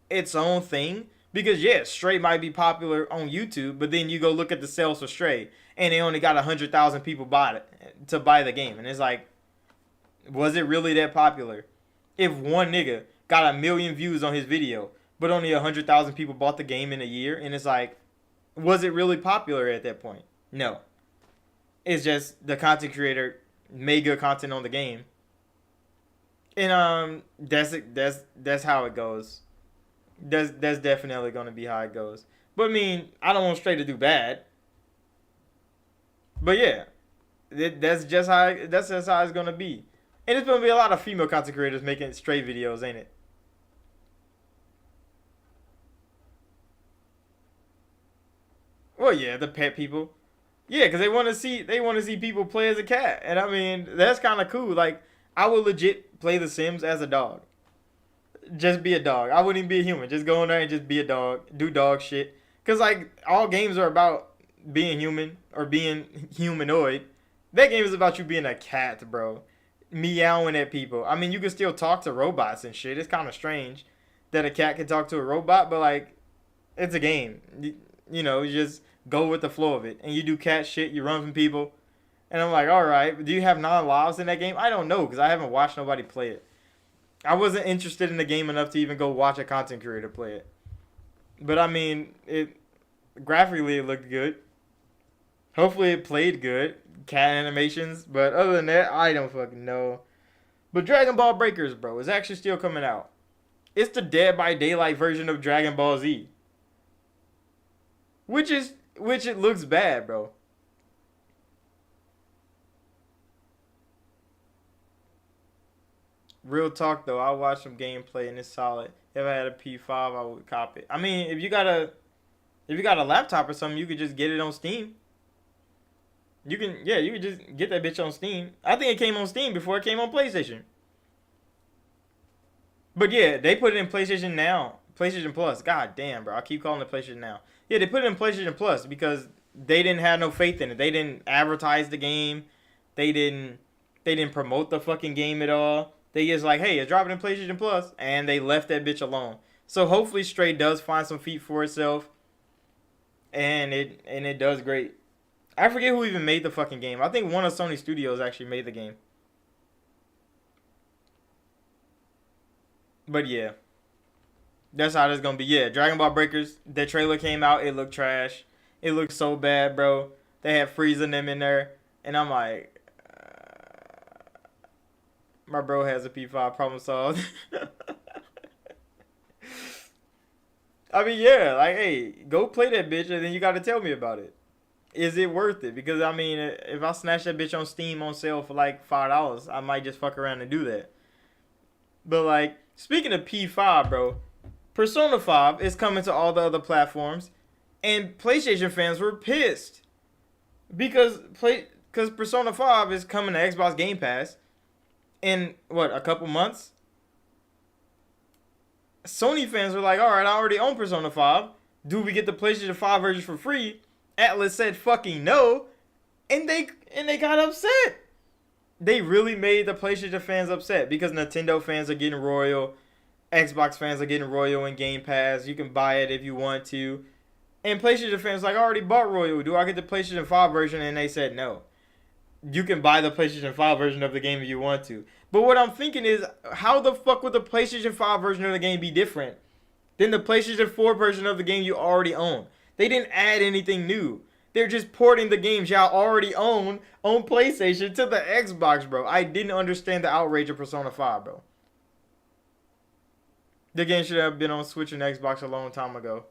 its own thing. Because yeah, Stray might be popular on YouTube, but then you go look at the sales for Stray, and they only got 100,000 people to buy the game, and it's like, was it really that popular? If one nigga got 1 million views on his video, but only 100,000 people bought the game in a year, and it's like, was it really popular at that point? No. It's just the content creator made good content on the game, and that's how it goes. That's definitely gonna be how it goes. But I mean, I don't want Stray to do bad. But yeah, that's just how it's gonna be. And it's gonna be a lot of female content creators making Stray videos, ain't it? Well, yeah, the pet people. Yeah, because they want to see people play as a cat, and I mean that's kind of cool. Like I would legit play The Sims as a dog. Just be a dog. I wouldn't even be a human. Just go in there and just be a dog. Do dog shit. Cause like all games are about being human or being humanoid. That game is about you being a cat, bro. Meowing at people. I mean, you can still talk to robots and shit. It's kind of strange that a cat can talk to a robot, but like, it's a game. You just go with the flow of it, and you do cat shit. You run from people, and I'm like, all right. Do you have non-lives in that game? I don't know, cause I haven't watched nobody play it. I wasn't interested in the game enough to even go watch a content creator play it. But I mean, it graphically it looked good. Hopefully it played good. Cat animations, but other than that, I don't fucking know. But Dragon Ball Breakers, bro, is actually still coming out. It's the Dead by Daylight version of Dragon Ball Z. Which it looks bad, bro. Real talk though, I watched some gameplay and it's solid. If I had a P5, I would cop it. I mean, if you got a laptop or something, you could just get it on Steam. You could just get that bitch on Steam. I think it came on Steam before it came on PlayStation. But yeah, they put it in PlayStation Now, PlayStation Plus. God damn, bro, I keep calling it PlayStation Now. Yeah, they put it in PlayStation Plus because they didn't have no faith in it. They didn't advertise the game. They didn't. They didn't promote the fucking game at all. They just like, hey, it's dropping in PlayStation Plus, and they left that bitch alone. So hopefully, Stray does find some feet for itself, and it does great. I forget who even made the fucking game. I think one of Sony Studios actually made the game. But yeah, that's how it's gonna be. Yeah, Dragon Ball Breakers. The trailer came out. It looked trash. It looked so bad, bro. They had Frieza and them in there, and I'm like, my bro has a P5. Problem solved. I mean, yeah, like, hey, go play that bitch, and then you got to tell me about it. Is it worth it? Because I mean, if I snatch that bitch on Steam on sale for like $5, I might just fuck around and do that. But like, speaking of P5, bro, Persona 5 is coming to all the other platforms, and PlayStation fans were pissed because Persona 5 is coming to Xbox Game Pass in what, a couple months. Sony fans were like, all right, I already own Persona 5. Do we get the PlayStation 5 version for free? Atlas said fucking no, and they got upset. They really made the PlayStation fans upset because Nintendo fans are getting royal, Xbox fans are getting royal in Game Pass. You can buy it if you want to. And PlayStation fans like, I already bought royal. Do I get the PlayStation 5 version? And they said no. you can buy the PlayStation 5 version of the game if you want to. But what I'm thinking is, how the fuck would the PlayStation 5 version of the game be different than the PlayStation 4 version of the game you already own? They didn't add anything new. They're just porting the games y'all already own on PlayStation to the Xbox, bro. I didn't understand the outrage of Persona 5, bro. The game should have been on Switch and Xbox a long time ago.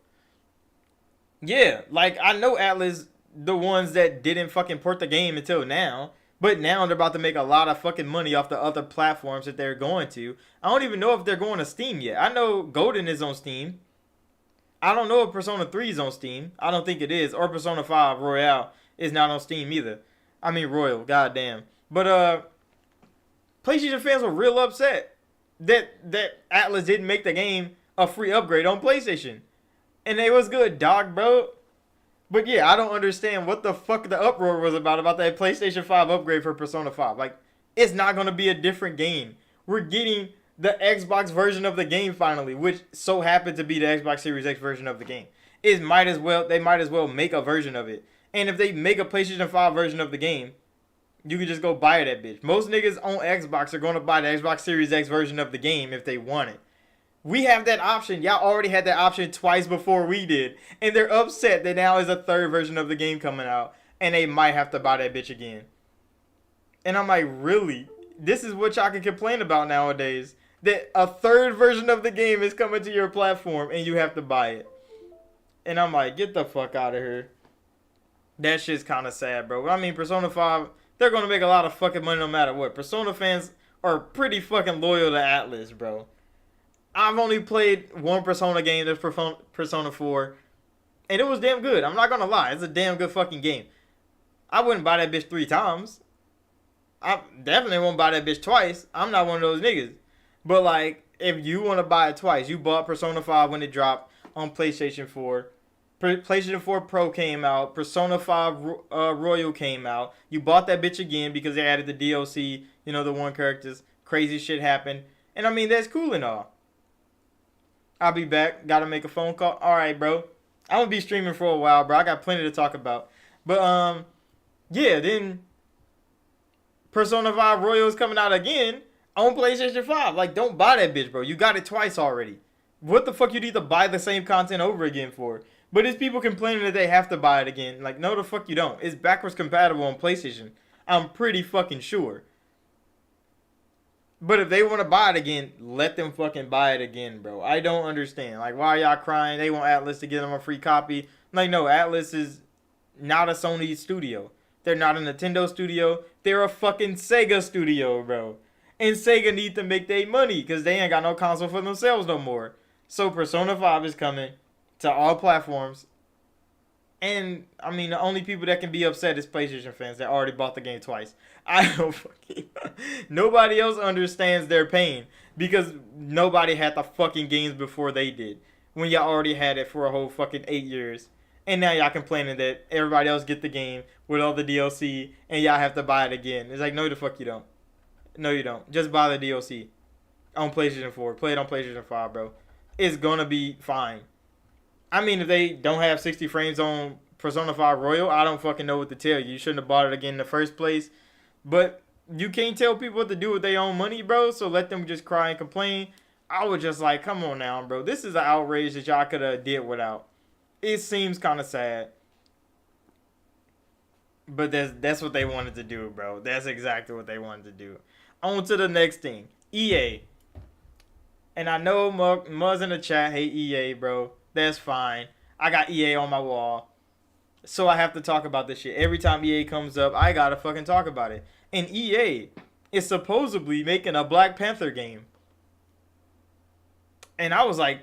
Yeah, like, I know Atlas, the ones that didn't fucking port the game until now, but now they're about to make a lot of fucking money off the other platforms that they're going to. I don't even know if they're going to Steam yet. I know Golden is on Steam. I don't know if Persona 3 is on Steam. I don't think it is. Or Persona 5 Royale is not on Steam either. I mean Royal, goddamn. But PlayStation fans were real upset that Atlas didn't make the game a free upgrade on PlayStation. And it was good, dog, bro. But yeah, I don't understand what the fuck the uproar was about that PlayStation 5 upgrade for Persona 5. Like, it's not going to be a different game. We're getting the Xbox version of the game finally, which so happened to be the Xbox Series X version of the game. They might as well make a version of it. And if they make a PlayStation 5 version of the game, you can just go buy that bitch. Most niggas on Xbox are going to buy the Xbox Series X version of the game if they want it. We have that option. Y'all already had that option twice before we did. And they're upset that now is a third version of the game coming out. And they might have to buy that bitch again. And I'm like, really? This is what y'all can complain about nowadays. That a third version of the game is coming to your platform and you have to buy it. And I'm like, get the fuck out of here. That shit's kind of sad, bro. I mean, Persona 5, they're going to make a lot of fucking money no matter what. Persona fans are pretty fucking loyal to Atlas, bro. I've only played one Persona game, that's Persona 4, and it was damn good. I'm not gonna lie, it's a damn good fucking game. I wouldn't buy that bitch 3 times. I definitely won't buy that bitch twice. I'm not one of those niggas. But like, if you want to buy it twice, you bought Persona 5 when it dropped on PlayStation 4. PlayStation 4 Pro came out. Persona 5 Royal came out. You bought that bitch again because they added the DLC, you know, the one characters. Crazy shit happened. And I mean, that's cool and all. I'll be back. Gotta make a phone call. Alright, bro. I'm gonna be streaming for a while, bro. I got plenty to talk about. But, yeah, then Persona 5 Royal is coming out again on PlayStation 5. Like, don't buy that bitch, bro. You got it twice already. What the fuck you need to buy the same content over again for? But it's people complaining that they have to buy it again. Like, no, the fuck you don't. It's backwards compatible on PlayStation. I'm pretty fucking sure. But if they want to buy it again, let them fucking buy it again, bro. I don't understand. Like, why are y'all crying? They want Atlas to give them a free copy. Like, no, Atlas is not a Sony studio. They're not a Nintendo studio. They're a fucking Sega studio, bro. And Sega need to make their money because they ain't got no console for themselves no more. So Persona 5 is coming to all platforms. And, I mean, the only people that can be upset is PlayStation fans that already bought the game twice. I don't fucking... Nobody else understands their pain because nobody had the fucking games before they did. When y'all already had it for a whole fucking 8 years. And now y'all complaining that everybody else get the game with all the DLC and y'all have to buy it again. It's like, no, the fuck you don't. No, you don't. Just buy the DLC on PlayStation 4. Play it on PlayStation 5, bro. It's gonna be fine. I mean, if they don't have 60 frames on Persona 5 Royal, I don't fucking know what to tell you. You shouldn't have bought it again in the first place. But you can't tell people what to do with their own money, bro. So let them just cry and complain. I was just like, come on now, bro. This is an outrage that y'all could have did without. It seems kind of sad. But that's what they wanted to do, bro. That's exactly what they wanted to do. On to the next thing. EA. And I know Muzz in the chat hate EA, bro. That's fine. I got EA on my wall. So I have to talk about this shit. Every time EA comes up, I gotta fucking talk about it. And EA is supposedly making a Black Panther game. And I was like,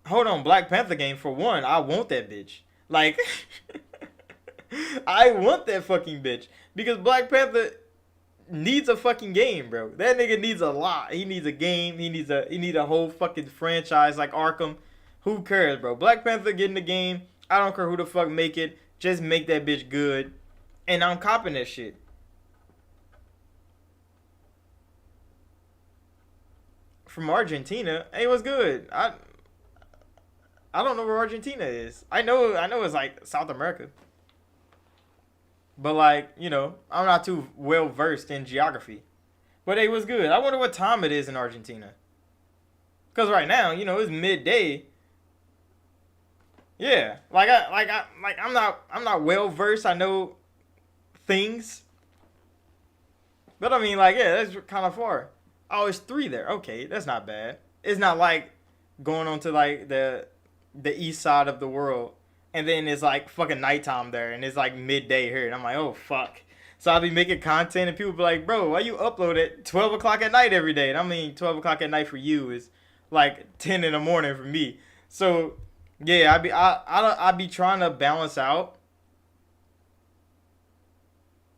hold on, Black Panther game for one. I want that bitch. Like, I want that fucking bitch. Because Black Panther needs a fucking game, bro. That nigga needs a lot. He needs a game. He needs a whole fucking franchise like Arkham. Who cares, bro? Black Panther getting the game. I don't care who the fuck make it. Just make that bitch good. And I'm copping that shit. From Argentina. Hey, what's good? I don't know where Argentina is. I know it's like South America. But like, I'm not too well versed in geography. But it was good. I wonder what time it is in Argentina. Cause right now, it's midday. Yeah, I'm not well versed. I know things, but I mean, like, yeah, that's kind of far. Oh, it's 3 there. Okay, that's not bad. It's not like going on to like the east side of the world, and then it's like fucking nighttime there, and it's like midday here, and I'm like, oh fuck. So I'll be making content, and people be like, bro, why you upload at 12 o'clock at night every day? And I mean, 12 o'clock at night for you is like 10 in the morning for me. So yeah, I be trying to balance out.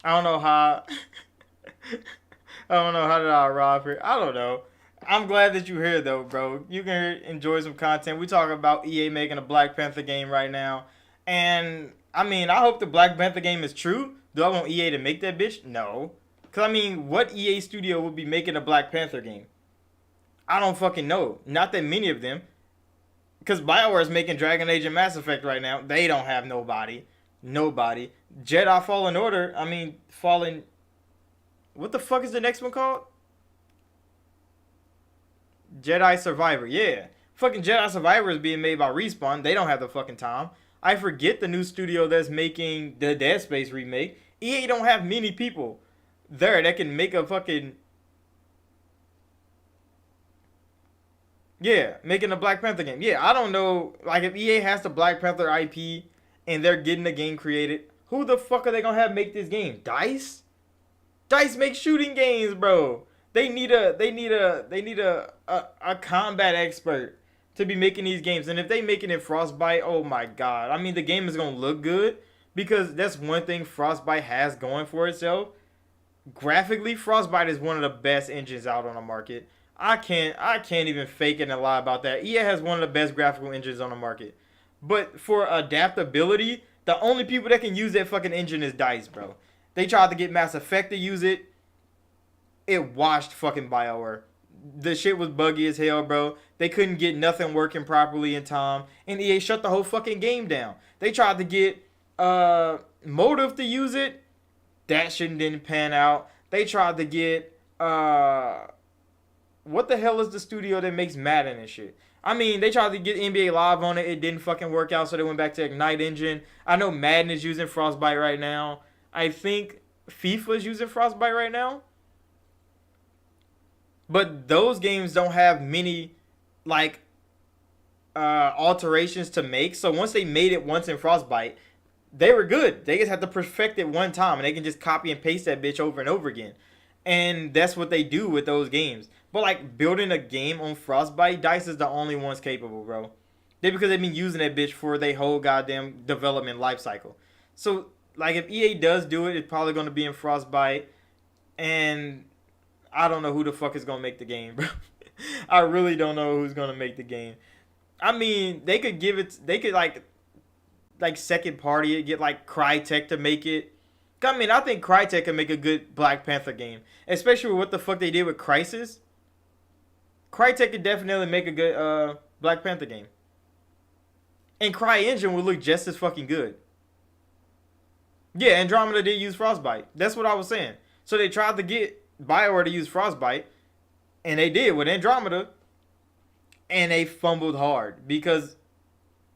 I don't know how. I don't know how did I arrive here. I don't know. I'm glad that you're here though, bro. You can enjoy some content. We talk about EA making a Black Panther game right now, and I mean, I hope the Black Panther game is true. Do I want EA to make that bitch? No, cause I mean, what EA studio would be making a Black Panther game? I don't fucking know. Not that many of them. Because BioWare is making Dragon Age and Mass Effect right now. They don't have nobody. Nobody. Jedi Fallen Order. I mean, Fallen. What the fuck is the next one called? Jedi Survivor. Yeah. Fucking Jedi Survivor is being made by Respawn. They don't have the fucking time. I forget the new studio that's making the Dead Space remake. EA don't have many people there that can make a fucking. Yeah, making a Black Panther game. Yeah, I don't know. Like, if EA has the Black Panther IP and they're getting the game created, who the fuck are they gonna have make this game? DICE? DICE makes shooting games, bro. They need a combat expert to be making these games. And if they making it Frostbite, oh my god. I mean, the game is gonna look good because that's one thing Frostbite has going for itself. Graphically, Frostbite is one of the best engines out on the market. I can't even fake it and lie about that. EA has one of the best graphical engines on the market. But for adaptability, the only people that can use that fucking engine is DICE, bro. They tried to get Mass Effect to use it. It washed fucking BioWare. The shit was buggy as hell, bro. They couldn't get nothing working properly in time. And EA shut the whole fucking game down. They tried to get Motive to use it. That shit didn't pan out. They tried to get what the hell is the studio that makes Madden and shit? I mean, they tried to get NBA Live on it. It didn't fucking work out, so they went back to Ignite Engine. I know Madden is using Frostbite right now. I think FIFA is using Frostbite right now. But those games don't have many, like, alterations to make. So once they made it once in Frostbite, they were good. They just have to perfect it one time, and they can just copy and paste that bitch over and over again. And that's what they do with those games. But like building a game on Frostbite, DICE is the only ones capable, bro. They because they've been using that bitch for their whole goddamn development life cycle. So like if EA does do it, it's probably gonna be in Frostbite, and I don't know who the fuck is gonna make the game, bro. I really don't know who's gonna make the game. I mean, they could give it. They could like second party it, get like Crytek to make it. I mean, I think Crytek can make a good Black Panther game, especially with what the fuck they did with Crysis. Crytek could definitely make a good Black Panther game, and CryEngine would look just as fucking good. Yeah, Andromeda did use Frostbite. That's what I was saying. So they tried to get BioWare to use Frostbite, and they did with Andromeda, and they fumbled hard because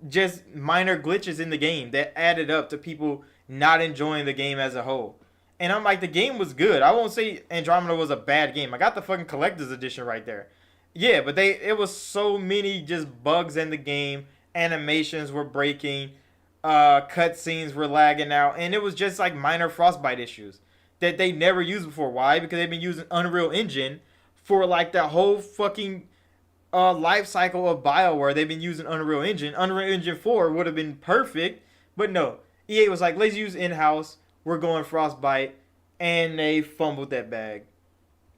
just minor glitches in the game that added up to people not enjoying the game as a whole. And I'm like, the game was good. I won't say Andromeda was a bad game. I got the fucking collector's edition right there. Yeah, but it was so many just bugs in the game. Animations were breaking, cutscenes were lagging out, and it was just like minor Frostbite issues that they never used before. Why? Because they've been using Unreal Engine for like the whole fucking life cycle of BioWare. They've been using Unreal Engine. Unreal Engine 4 would have been perfect, but no. EA was like, let's use in-house. We're going Frostbite, and they fumbled that bag.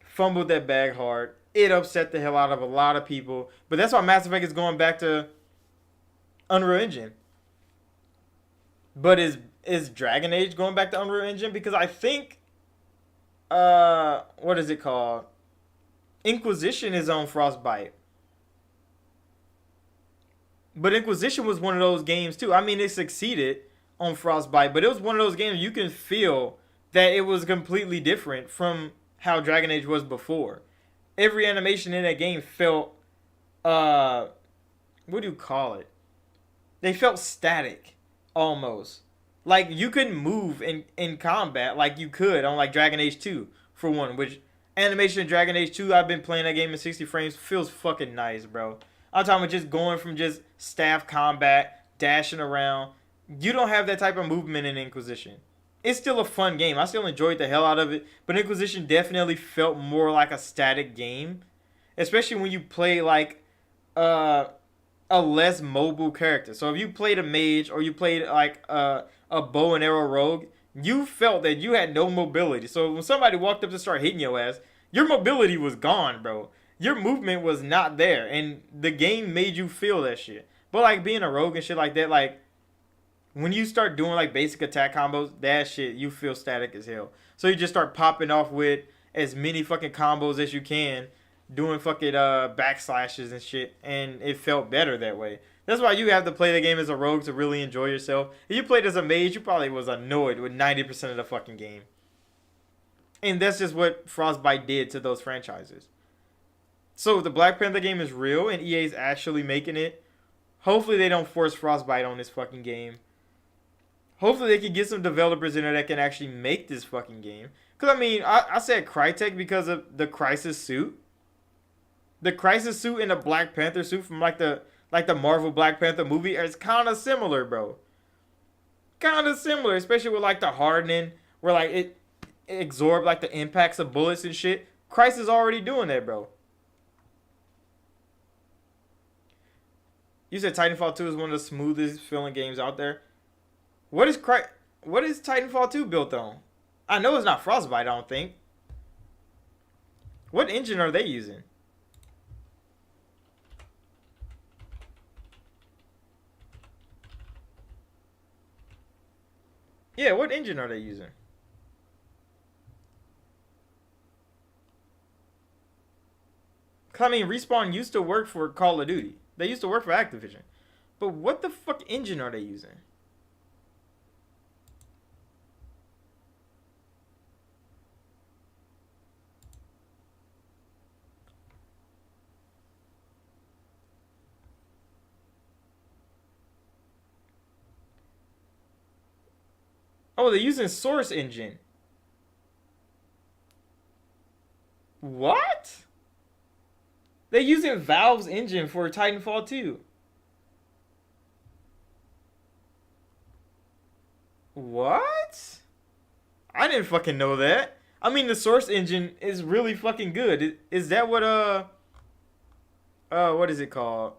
Fumbled that bag hard. It upset the hell out of a lot of people. But that's why Mass Effect is going back to Unreal Engine. But is Dragon Age going back to Unreal Engine? Because I think, what is it called? Inquisition is on Frostbite. But Inquisition was one of those games too. I mean, it succeeded on Frostbite, but it was one of those games you can feel that it was completely different from how Dragon Age was before. Every animation in that game felt what do you call it? They felt static almost. Like you couldn't move in combat like you could on like Dragon Age 2 for one, which animation in Dragon Age 2, I've been playing that game in 60 frames, feels fucking nice, bro. I'm talking about just going from just staff combat, dashing around. You don't have that type of movement in Inquisition. It's still a fun game. I still enjoyed the hell out of it, but Inquisition definitely felt more like a static game, especially when you play like uh a less mobile character. So if you played a mage or you played like a bow and arrow rogue, you felt that you had no mobility. So when somebody walked up to start hitting your ass, your mobility was gone, bro. Your movement was not there, and the game made you feel that shit. But like being a rogue and shit like that, like when you start doing like basic attack combos, that shit you feel static as hell. So you just start popping off with as many fucking combos as you can, doing fucking backslashes and shit, and it felt better that way. That's why you have to play the game as a rogue to really enjoy yourself. If you played as a mage, you probably was annoyed with 90% of the fucking game. And that's just what Frostbite did to those franchises. So the Black Panther game is real, and EA's actually making it. Hopefully they don't force Frostbite on this fucking game. Hopefully they can get some developers in there that can actually make this fucking game. Because, I mean, I said Crytek because of the Crisis suit. The Crisis suit and the Black Panther suit from like the Marvel Black Panther movie is kind of similar, bro. Kind of similar, especially with like the hardening, where like it absorbs like the impacts of bullets and shit. Crisis already doing that, bro. You said Titanfall 2 is one of the smoothest feeling games out there. What is Titanfall 2 built on? I know it's not Frostbite, I don't think. What engine are they using? Yeah, what engine are they using? I mean, Respawn used to work for Call of Duty. They used to work for Activision. But what the fuck engine are they using? Oh, they're using Source Engine. What? They're using Valve's engine for Titanfall 2. What? I didn't fucking know that. I mean, the Source Engine is really fucking good. Is that what what is it called?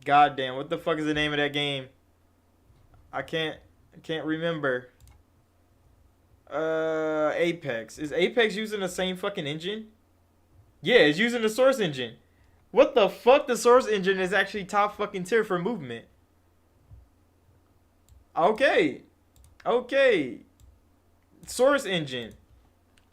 Goddamn, what the fuck is the name of that game? I can't remember. Apex. Is Apex using the same fucking engine? Yeah, it's using the Source Engine. What the fuck? The Source Engine is actually top fucking tier for movement. Okay. Okay. Source Engine.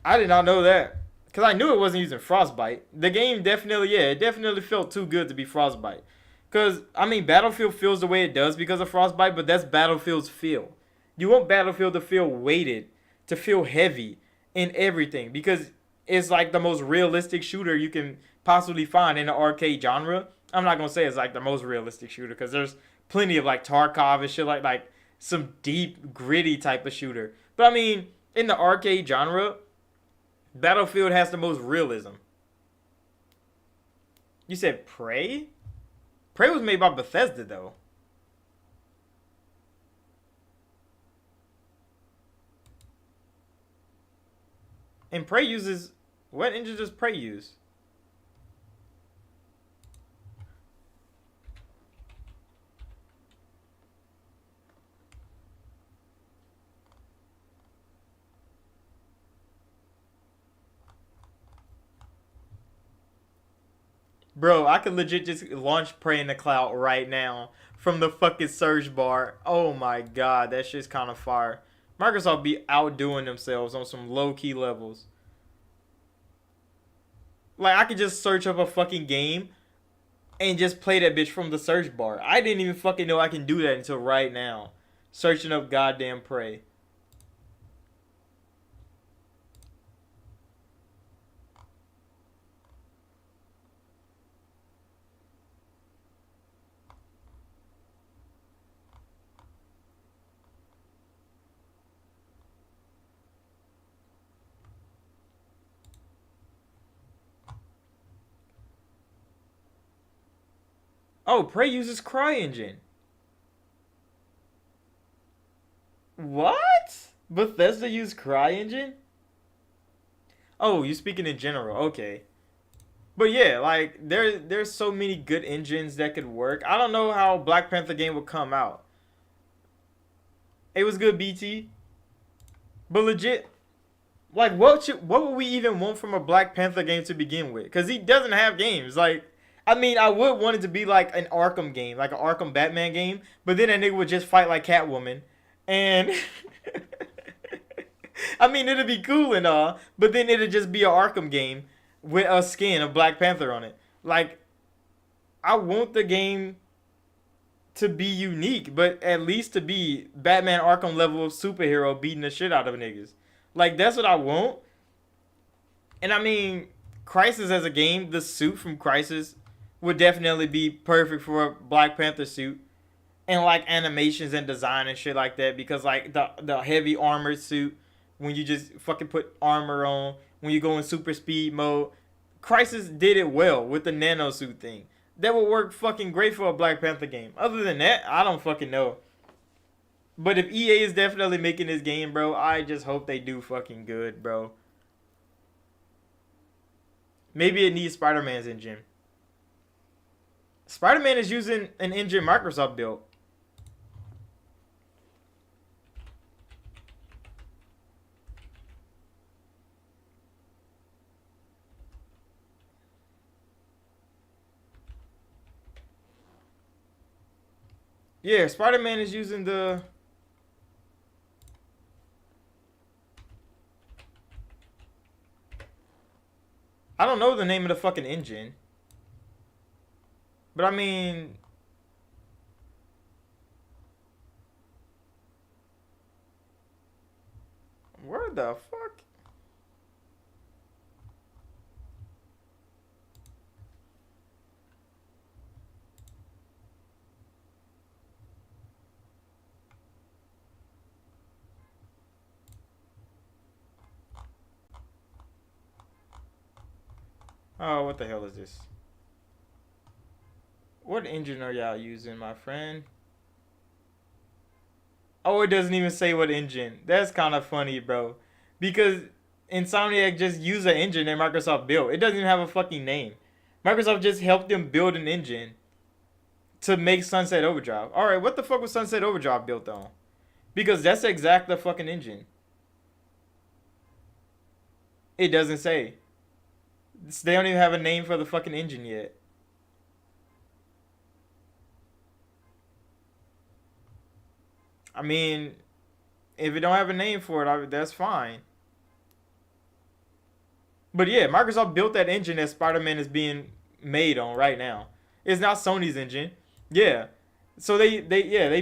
I did not know that. Because I knew it wasn't using Frostbite. The game definitely, yeah, it definitely felt too good to be Frostbite. Because, I mean, Battlefield feels the way it does because of Frostbite, but that's Battlefield's feel. You want Battlefield to feel weighted, to feel heavy in everything. Because it's like the most realistic shooter you can possibly find in the arcade genre. I'm not going to say it's like the most realistic shooter because there's plenty of like Tarkov and shit like some deep, gritty type of shooter. But I mean, in the arcade genre, Battlefield has the most realism. You said Prey? Prey was made by Bethesda, though. And Prey uses... What engine does Prey use? Bro, I could legit just launch Prey in the cloud right now from the fucking search bar. Oh my god, that shit's kind of fire. Microsoft be outdoing themselves on some low-key levels. Like, I could just search up a fucking game and just play that bitch from the search bar. I didn't even fucking know I can do that until right now. Searching up goddamn Prey. Oh, Prey uses CryEngine. What? Bethesda used CryEngine? Oh, you speaking in general. Okay. But yeah, like there's so many good engines that could work. I don't know how Black Panther game would come out. It was good, BT, but legit, like what would we even want from a Black Panther game to begin with? Because he doesn't have games. Like, I mean, I would want it to be like an Arkham game, like an Arkham Batman game, but then that nigga would just fight like Catwoman, and I mean it'd be cool and all, but then it'd just be an Arkham game with a skin of Black Panther on it. Like, I want the game to be unique, but at least to be Batman Arkham level of superhero beating the shit out of niggas. Like, that's what I want. And I mean, Crisis as a game, the suit from Crisis would definitely be perfect for a Black Panther suit. And like animations and design and shit like that, because like the heavy armored suit, when you just fucking put armor on, when you go in super speed mode, Crisis did it well with the nano suit thing. That would work fucking great for a Black Panther game. Other than that, I don't fucking know. But if EA is definitely making this game, bro, I just hope they do fucking good, bro. Maybe it needs Spider-Man's engine. Spider-Man is using an engine Microsoft built. Yeah, Spider-Man is using the... I don't know the name of the fucking engine. But I mean... Where the fuck? Oh, what the hell is this? What engine are y'all using, my friend? Oh, it doesn't even say what engine. That's kind of funny, bro. Because Insomniac just used an engine that Microsoft built. It doesn't even have a fucking name. Microsoft just helped them build an engine to make Sunset Overdrive. Alright, what the fuck was Sunset Overdrive built on? Because that's the exact the fucking engine. It doesn't say. They don't even have a name for the fucking engine yet. I mean, if it don't have a name for it, that's fine. But yeah, Microsoft built that engine that Spider-Man is being made on right now. It's not Sony's engine. Yeah. So they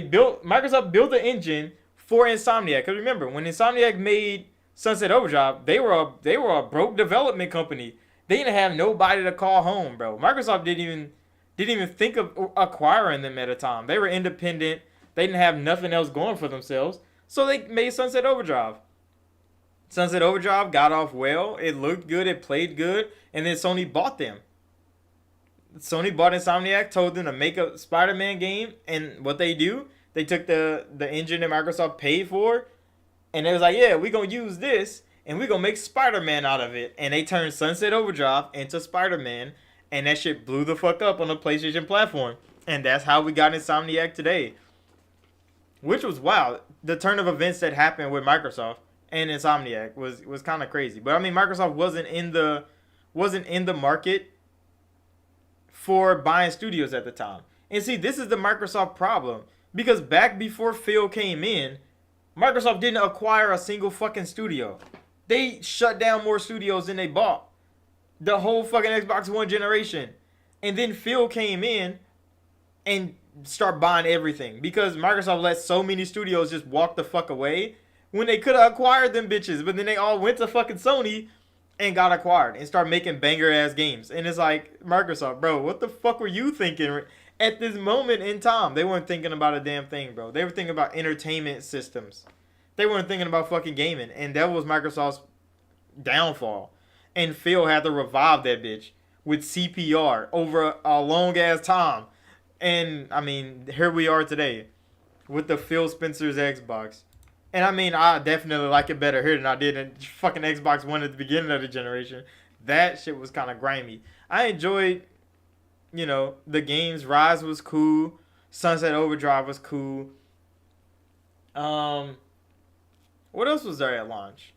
built Microsoft built the engine for Insomniac. Cause remember, when Insomniac made Sunset Overdrive, they were a broke development company. They didn't have nobody to call home, bro. Microsoft didn't even think of acquiring them at a time. They were independent. They didn't have nothing else going for themselves. So they made Sunset Overdrive. Sunset Overdrive got off well. It looked good. It played good. And then Sony bought them. Sony bought Insomniac, told them to make a Spider-Man game. And what they do, they took the engine that Microsoft paid for. And they was like, yeah, we're going to use this. And we're going to make Spider-Man out of it. And they turned Sunset Overdrive into Spider-Man. And that shit blew the fuck up on the PlayStation platform. And that's how we got Insomniac today. Which was wild. The turn of events that happened with Microsoft and Insomniac was kind of crazy. But I mean, Microsoft wasn't in the market for buying studios at the time. And see, this is the Microsoft problem, because back before Phil came in, Microsoft didn't acquire a single fucking studio. They shut down more studios than they bought. The whole fucking Xbox One generation. And then Phil came in and start buying everything because Microsoft let so many studios just walk the fuck away when they could have acquired them bitches, but then they all went to fucking Sony and got acquired and start making banger ass games. And it's like, Microsoft, bro, what the fuck were you thinking at this moment in time? They weren't thinking about a damn thing, bro. They were thinking about entertainment systems. They weren't thinking about fucking gaming, and that was Microsoft's downfall. And Phil had to revive that bitch with CPR over a long ass time. And I mean, here we are today with the Phil Spencer's Xbox. And I mean, I definitely like it better here than I did in fucking Xbox One at the beginning of the generation. That shit was kind of grimy. I enjoyed, the games. Rise was cool. Sunset Overdrive was cool. What else was there at launch?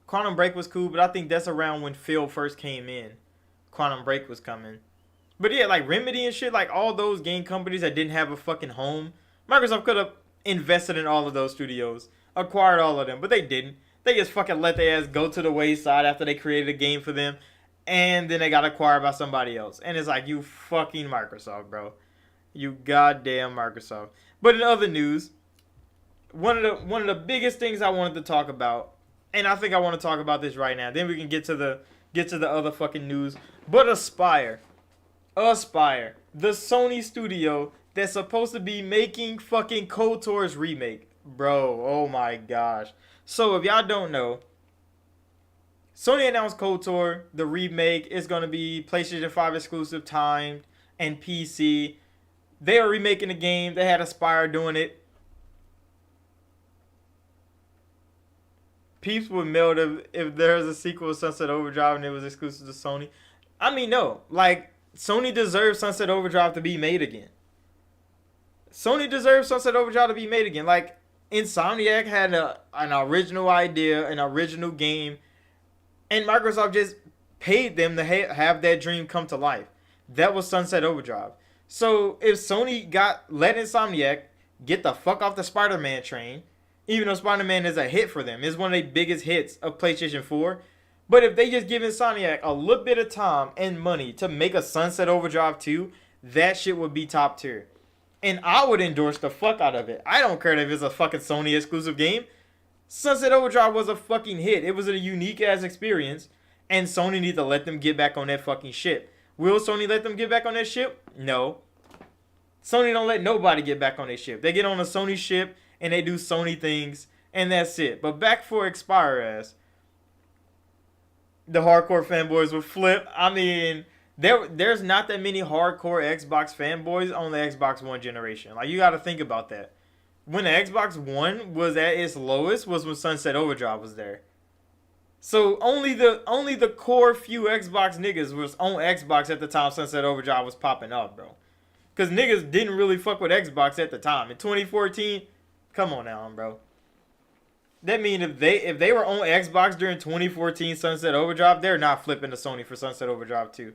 Quantum Break was cool, but I think that's around when Phil first came in. Quantum Break was coming. But yeah, like Remedy and shit, like all those game companies that didn't have a fucking home, Microsoft could have invested in all of those studios, acquired all of them, but they didn't. They just fucking let their ass go to the wayside after they created a game for them, and then they got acquired by somebody else. And it's like, you fucking Microsoft, bro. You goddamn Microsoft. But in other news, one of the biggest things I wanted to talk about, and I think I want to talk about this right now. Then we can get to the other fucking news. But Aspyr, the Sony studio that's supposed to be making fucking KOTOR's remake. Bro, oh my gosh. So if y'all don't know, Sony announced KOTOR, the remake, is going to be PlayStation 5 exclusive timed and PC. They are remaking the game. They had Aspyr doing it. Peeps would melt if there's a sequel to Sunset Overdrive and it was exclusive to Sony. I mean, no. Like, Sony deserves Sunset Overdrive to be made again. Sony deserves Sunset Overdrive to be made again. Like, Insomniac had an original idea, an original game, and Microsoft just paid them to have that dream come to life. That was Sunset Overdrive. So if Sony let Insomniac get the fuck off the Spider-Man train, even though Spider-Man is a hit for them, it's one of the biggest hits of PlayStation 4. But if they just give Insomniac a little bit of time and money to make a Sunset Overdrive 2, that shit would be top tier. And I would endorse the fuck out of it. I don't care if it's a fucking Sony exclusive game. Sunset Overdrive was a fucking hit. It was a unique ass experience. And Sony need to let them get back on that fucking ship. Will Sony let them get back on that ship? No. Sony don't let nobody get back on their ship. They get on a Sony ship and they do Sony things. And that's it. But back for Aspyr as. The hardcore fanboys would flip. I mean, there's not that many hardcore Xbox fanboys on the Xbox One generation. Like, you got to think about that. When the Xbox One was at its lowest was when Sunset Overdrive was there. So only the core few Xbox niggas was on Xbox at the time Sunset Overdrive was popping up, bro. Because niggas didn't really fuck with Xbox at the time. In 2014, come on now, bro. That means if they were on Xbox during 2014 Sunset Overdrive, they're not flipping to Sony for Sunset Overdrive 2.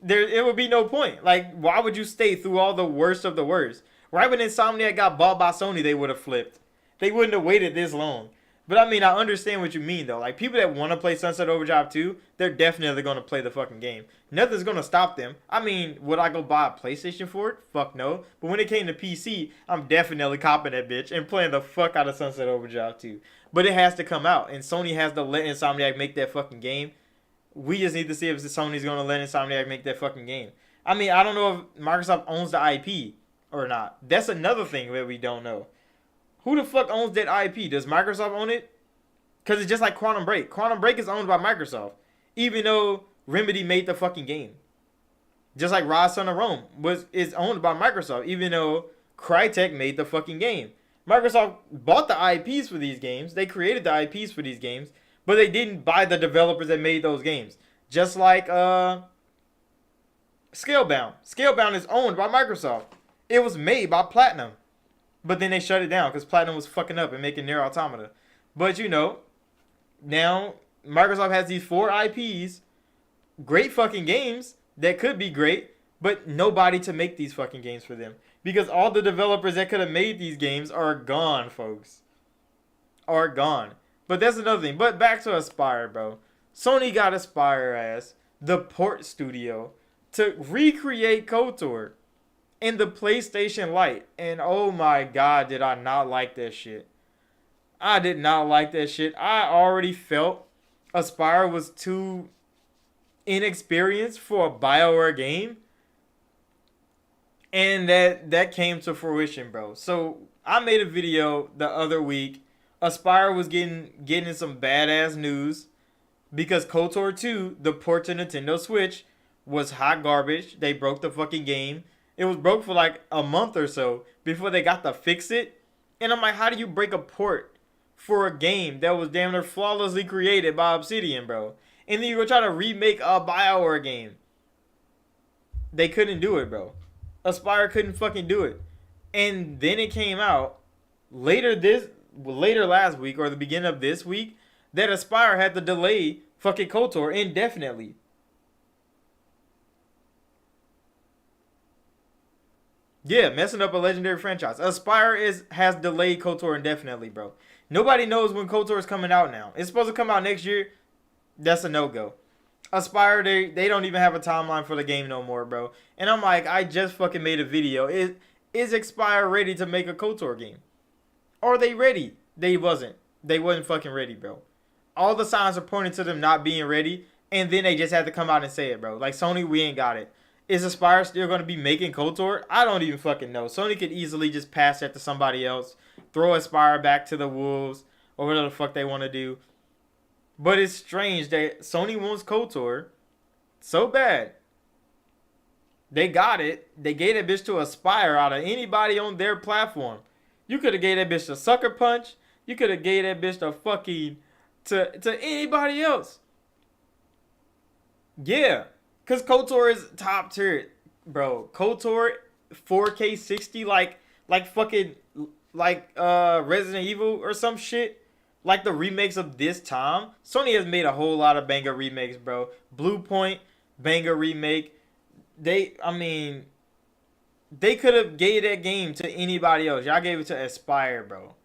It would be no point. Like, why would you stay through all the worst of the worst? Right when Insomniac got bought by Sony, they would have flipped. They wouldn't have waited this long. But I mean, I understand what you mean, though. Like, people that want to play Sunset Overdrive 2, they're definitely going to play the fucking game. Nothing's going to stop them. I mean, would I go buy a PlayStation for it? Fuck no. But when it came to PC, I'm definitely copping that bitch and playing the fuck out of Sunset Overdrive 2. But it has to come out, and Sony has to let Insomniac make that fucking game. We just need to see if Sony's going to let Insomniac make that fucking game. I mean, I don't know if Microsoft owns the IP or not. That's another thing that we don't know. Who the fuck owns that IP? Does Microsoft own it? Because it's just like Quantum Break. Quantum Break is owned by Microsoft. Even though Remedy made the fucking game. Just like Rise Son of Rome is owned by Microsoft. Even though Crytek made the fucking game. Microsoft bought the IPs for these games. They created the IPs for these games. But they didn't buy the developers that made those games. Just like Scalebound. Scalebound is owned by Microsoft. It was made by Platinum. But then they shut it down because Platinum was fucking up and making Nier Automata. But now Microsoft has these 4 IPs, great fucking games that could be great, but nobody to make these fucking games for them. Because all the developers that could have made these games are gone, folks. Are gone. But that's another thing. But back to Aspyr, bro. Sony got Aspyr as the port studio to recreate KOTOR in the PlayStation Lite. And oh my god, did I not like that shit. I did not like that shit. I already felt Aspyr was too inexperienced for a BioWare game. And that came to fruition, bro. So I made a video the other week. Aspyr was getting some badass news because KOTOR 2, the port to Nintendo Switch, was hot garbage. They broke the fucking game. It was broke for like a month or so before they got to fix it. And I'm like, how do you break a port for a game that was damn near flawlessly created by Obsidian, bro? And then you go try to remake a BioWare game. They couldn't do it, bro. Aspyr couldn't fucking do it. And then it came out later last week or the beginning of this week that Aspyr had to delay fucking KOTOR indefinitely. Yeah, messing up a legendary franchise. Aspyr has delayed KOTOR indefinitely, bro. Nobody knows when KOTOR is coming out now. It's supposed to come out next year. That's a no-go. Aspyr, they don't even have a timeline for the game no more, bro. And I'm like, I just fucking made a video. Is Aspyr ready to make a KOTOR game? Are they ready? They wasn't. They wasn't fucking ready, bro. All the signs are pointing to them not being ready, and then they just had to come out and say it, bro. Like, Sony, we ain't got it. Is Aspyr still going to be making KOTOR? I don't even fucking know. Sony could easily just pass that to somebody else, throw Aspyr back to the wolves, or whatever the fuck they want to do. But it's strange that Sony wants KOTOR so bad. They got it. They gave that bitch to Aspyr out of anybody on their platform. You could have gave that bitch to Sucker Punch. You could have gave that bitch to fucking to anybody else. Yeah. Because KOTOR is top tier, bro. KOTOR 4K 60 like fucking Resident Evil or some shit. Like the remakes of this time. Sony has made a whole lot of banger remakes, bro. Bluepoint, banger remake. They could have gave that game to anybody else. Y'all gave it to Aspyr, bro.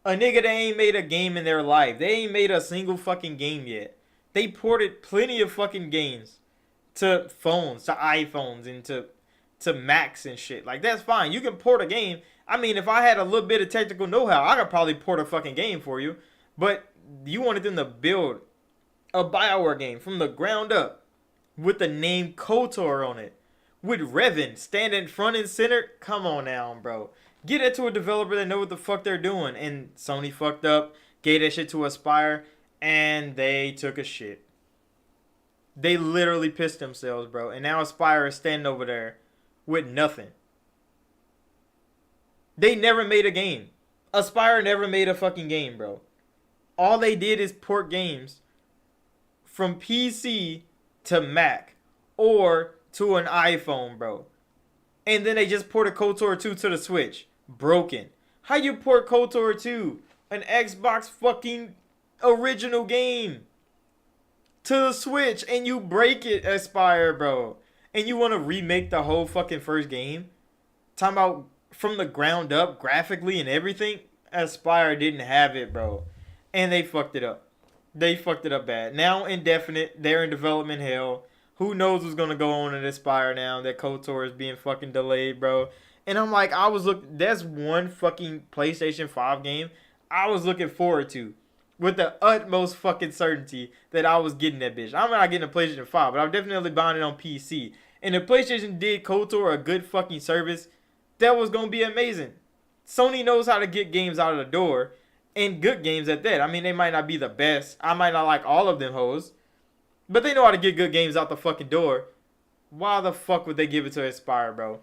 A nigga that ain't made a game in their life. They ain't made a single fucking game yet. They ported plenty of fucking games to phones, to iPhones, and to Macs and shit. Like, that's fine. You can port a game. I mean, if I had a little bit of technical know-how, I could probably port a fucking game for you. But you wanted them to build a BioWare game from the ground up with the name KOTOR on it. With Revan standing front and center. Come on now, bro. Get it to a developer that know what the fuck they're doing. And Sony fucked up, gave that shit to Aspyr, and they took a shit. They literally pissed themselves, bro. And now Aspyr is standing over there with nothing. They never made a game. Aspyr never made a fucking game, bro. All they did is port games from PC to Mac or to an iPhone, bro. And then they just ported KOTOR 2 to the Switch. Broken. How you port KOTOR 2, an Xbox fucking original game, to the Switch and you break it, Aspyr, bro? And you want to remake the whole fucking first game? Talking about from the ground up, graphically and everything? Aspyr didn't have it, bro. And they fucked it up. They fucked it up bad. Now indefinite, they're in development hell. Who knows what's gonna go on at Aspyr now that KOTOR is being fucking delayed, bro. And I'm like, that's one fucking PlayStation 5 game I was looking forward to with the utmost fucking certainty that I was getting that bitch. I'm not getting a PlayStation 5, but I'm definitely buying it on PC. And if PlayStation did KOTOR a good fucking service, that was gonna be amazing. Sony knows how to get games out of the door, and good games at that. I mean, they might not be the best. I might not like all of them hoes, but they know how to get good games out the fucking door. Why the fuck would they give it to Aspyr, bro?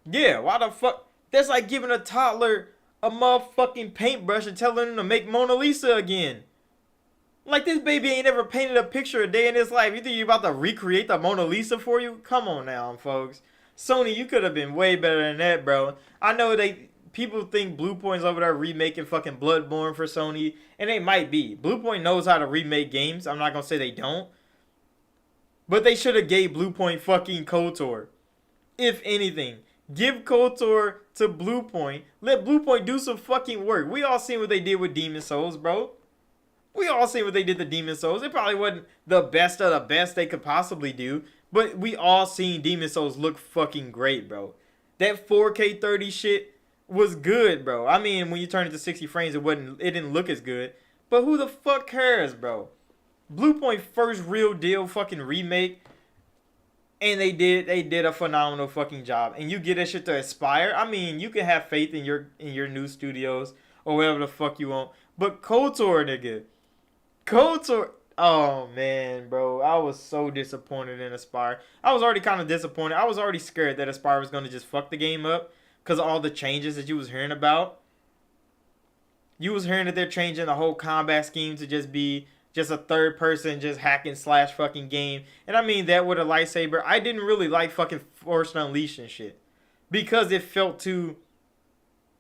Yeah, why the fuck? That's like giving a toddler a motherfucking paintbrush and telling him to make Mona Lisa again. Like, this baby ain't ever painted a picture a day in his life. You think you're about to recreate the Mona Lisa for you? Come on now, folks. Sony, you could have been way better than that, bro. I know people think Bluepoint's over there remaking fucking Bloodborne for Sony, and they might be. Bluepoint knows how to remake games. I'm not gonna say they don't. But they should have gave Bluepoint fucking KOTOR. If anything, give KOTOR to Bluepoint. Let Bluepoint do some fucking work. We all seen what they did with Demon Souls, bro. We all seen what they did to Demon Souls. It probably wasn't the best of the best they could possibly do, but we all seen Demon Souls look fucking great, bro. That 4K 30 shit was good, bro. I mean, when you turn it to 60 frames, it didn't look as good. But who the fuck cares, bro? Bluepoint first real deal fucking remake, and they did a phenomenal fucking job. And you get that shit to Aspire. I mean, you can have faith in your new studios or whatever the fuck you want. But KOTOR, nigga. KOTOR. Oh man, bro. I was so disappointed in Aspire. I was already kind of disappointed. I was already scared that Aspire was gonna just fuck the game up because of all the changes that you was hearing about. You was hearing that they're changing the whole combat scheme to just be just a third person, just hack and slash fucking game. And I mean that with a lightsaber. I didn't really like fucking Force Unleashed and shit because it felt too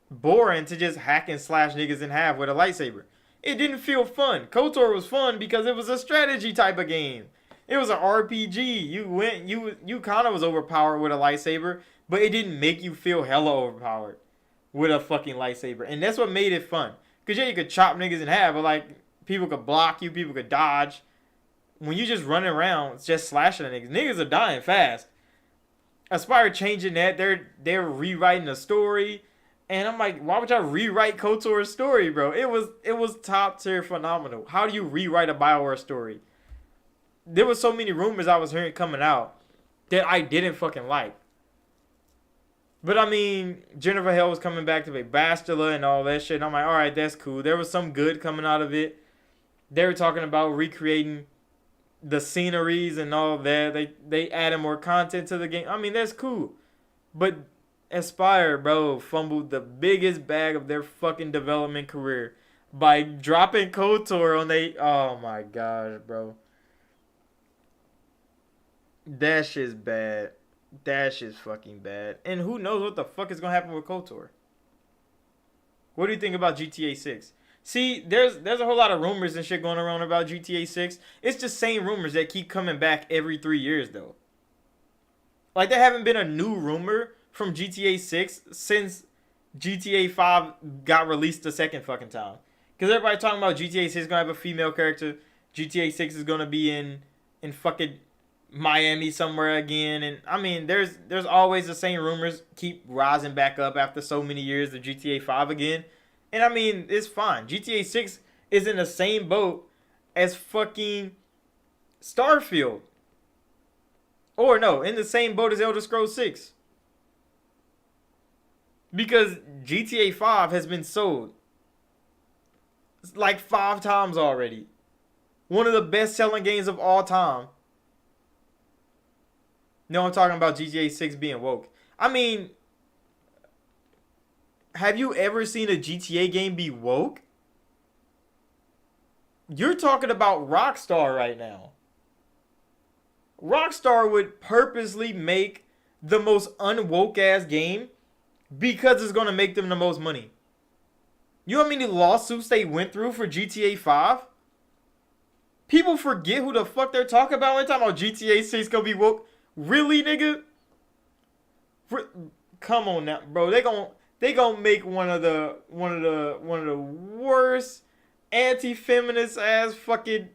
boring to just hack and slash niggas in half with a lightsaber. It didn't feel fun. KOTOR was fun because it was a strategy type of game. It was an RPG. You kind of was overpowered with a lightsaber, but it didn't make you feel hella overpowered with a fucking lightsaber. And that's what made it fun. Cause yeah, you could chop niggas in half, but like people could block you, people could dodge. When you just running around, just slashing at niggas are dying fast. Aspire changing that. They're rewriting the story. And I'm like, why would y'all rewrite KOTOR's story, bro? It was top tier phenomenal. How do you rewrite a BioWare story? There was so many rumors I was hearing coming out that I didn't fucking like. But I mean, Jennifer Hale was coming back to play Bastila and all that shit. And I'm like, all right, that's cool. There was some good coming out of it. They were talking about recreating the sceneries and all that. They added more content to the game. I mean, that's cool. But Aspire, bro, fumbled the biggest bag of their fucking development career by dropping KOTOR on they. Oh my gosh, bro. That shit's bad. That shit's fucking bad. And who knows what the fuck is gonna happen with KOTOR? What do you think about GTA 6? See, there's a whole lot of rumors and shit going around about GTA 6. It's just same rumors that keep coming back every 3 years though. Like there haven't been a new rumor from GTA 6 since GTA 5 got released the second fucking time. Because everybody talking about GTA 6 is going to have a female character. GTA 6 is going to be in fucking Miami somewhere again. And I mean, there's always the same rumors keep rising back up after so many years of GTA 5 again. And I mean, it's fine. GTA 6 is in the same boat as fucking Starfield. Or no, in the same boat as Elder Scrolls 6. Because GTA 5 has been sold like 5 times already. One of the best selling games of all time. No, I'm talking about GTA 6 being woke. I mean, have you ever seen a GTA game be woke? You're talking about Rockstar right now. Rockstar would purposely make the most unwoke ass game because it's going to make them the most money. You know how many lawsuits they went through for GTA 5? People forget who the fuck they're talking about when they're talking about GTA 6 gonna be woke. Really, nigga? Come on now, bro. They gonna make one of the worst anti-feminist ass fucking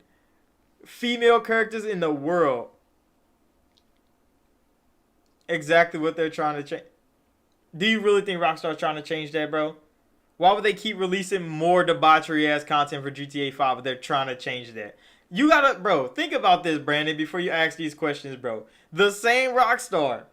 female characters in the world. Exactly what they're trying to change. Do you really think Rockstar's trying to change that, bro? Why would they keep releasing more debauchery ass content for GTA 5 if they're trying to change that? You gotta, bro, think about this, Brandon, before you ask these questions, bro. The same Rockstar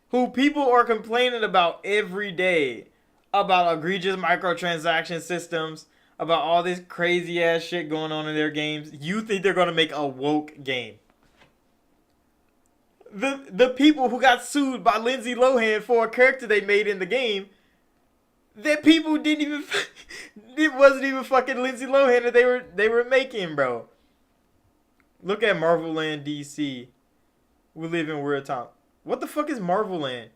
who people are complaining about every day about egregious microtransaction systems, about all this crazy ass shit going on in their games, you think they're gonna make a woke game? The people who got sued by Lindsay Lohan for a character they made in the game, that people didn't even, it wasn't even fucking Lindsay Lohan that they were making, bro. Look at Marvel Land DC. We live in weird time. What the fuck is Marvel Land?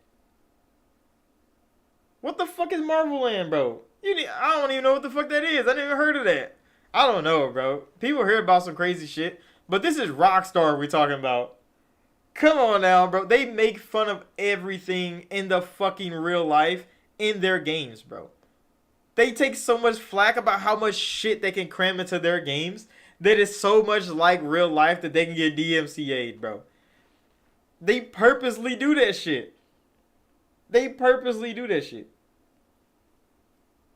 What the fuck is Marvel Land, bro? I don't even know what the fuck that is. I never heard of that. I don't know, bro. People hear about some crazy shit, but this is Rockstar we're talking about. Come on now, bro. They make fun of everything in the fucking real life in their games, bro. They take so much flack about how much shit they can cram into their games that is so much like real life that they can get DMCA'd, bro. They purposely do that shit. They purposely do that shit.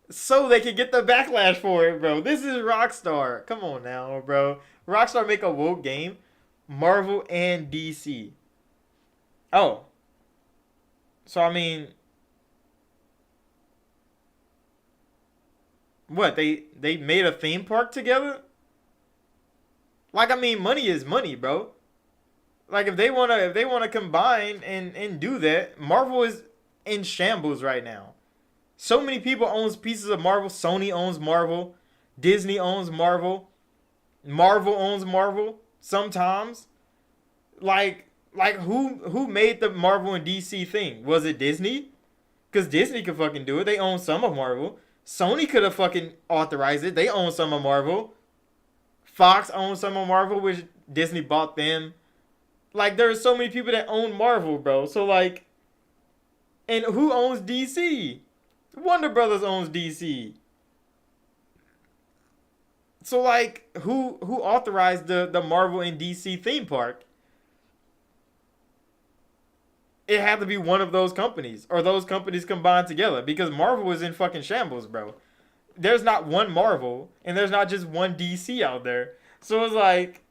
So they can get the backlash for it, bro. This is Rockstar. Come on now, bro. Rockstar make a woke game. Marvel and DC. Oh. So, I mean... What? They made a theme park together? Like, I mean, money is money, bro. Like, if they wanna combine and do that, Marvel is in shambles right now. So many people owns pieces of Marvel. Sony owns Marvel. Disney owns Marvel. Marvel owns Marvel sometimes. Like who made the Marvel and DC thing? Was it Disney? Because Disney could fucking do it. They own some of Marvel. Sony could have fucking authorized it. They own some of Marvel. Fox owns some of Marvel, which Disney bought them. Like, there are so many people that own Marvel, bro. So, like, and who owns DC? Warner Brothers owns DC. So, like, who authorized the Marvel and DC theme park? It had to be one of those companies, or those companies combined together, because Marvel is in fucking shambles, bro. There's not one Marvel, and there's not just one DC out there. So it's like,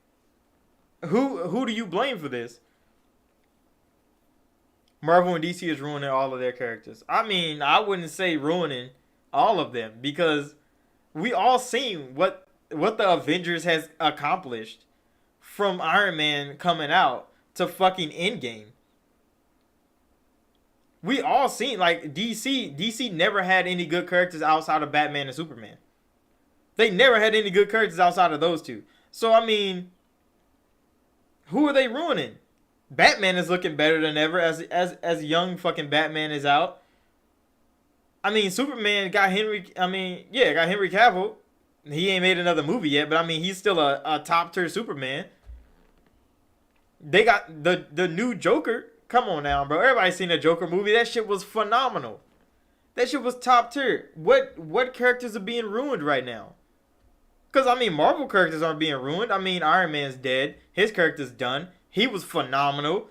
who do you blame for this? Marvel and DC is ruining all of their characters. I mean, I wouldn't say ruining all of them, because we all seen what the Avengers has accomplished from Iron Man coming out to fucking Endgame. We all seen, like, DC never had any good characters outside of Batman and Superman. They never had any good characters outside of those two. So, I mean, who are they ruining? Batman is looking better than ever as young fucking Batman is out. I mean, Superman got Henry Cavill. He ain't made another movie yet, but I mean, he's still a top tier Superman. They got the new Joker. Come on now, bro. Everybody's seen a Joker movie. That shit was phenomenal. That shit was top tier. What characters are being ruined right now? Because, I mean, Marvel characters aren't being ruined. I mean, Iron Man's dead. His character's done. He was phenomenal.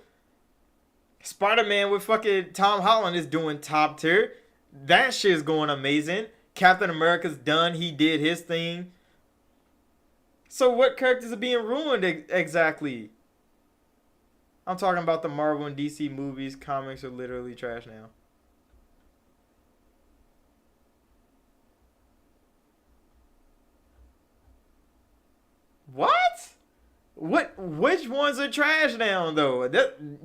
Spider-Man with fucking Tom Holland is doing top tier. That shit is going amazing. Captain America's done. He did his thing. So what characters are being ruined exactly? I'm talking about the Marvel and DC movies. Comics are literally trash now. What? Which ones are trash now, though?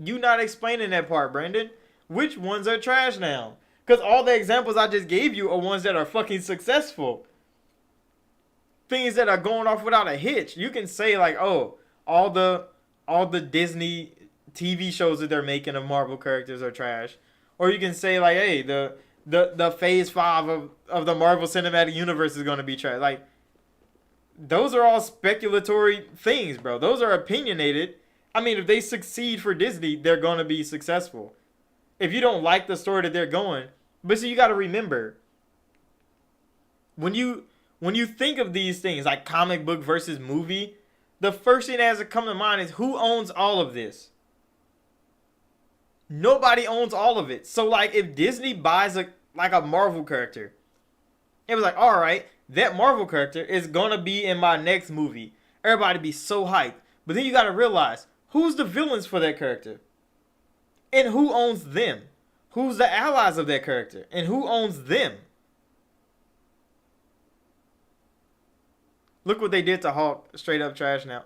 You not explaining that part, Brandon. Which ones are trash now? Because all the examples I just gave you are ones that are fucking successful. Things that are going off without a hitch. You can say, like, oh, all the Disney TV shows that they're making of Marvel characters are trash. Or you can say, like, hey, the phase 5 of the Marvel Cinematic Universe is going to be trash. Like, those are all speculatory things, bro. Those are opinionated. I mean, if they succeed for Disney, they're going to be successful. If you don't like the story that they're going, but so you got to remember, when you think of these things like comic book versus movie, the first thing that has to come to mind is who owns all of this. Nobody owns all of it. So, like, if Disney buys a Marvel character, it was like, all right, that Marvel character is gonna be in my next movie. Everybody be so hyped. But then you gotta realize, who's the villains for that character? And who owns them? Who's the allies of that character? And who owns them? Look what they did to Hulk. Straight up trash now.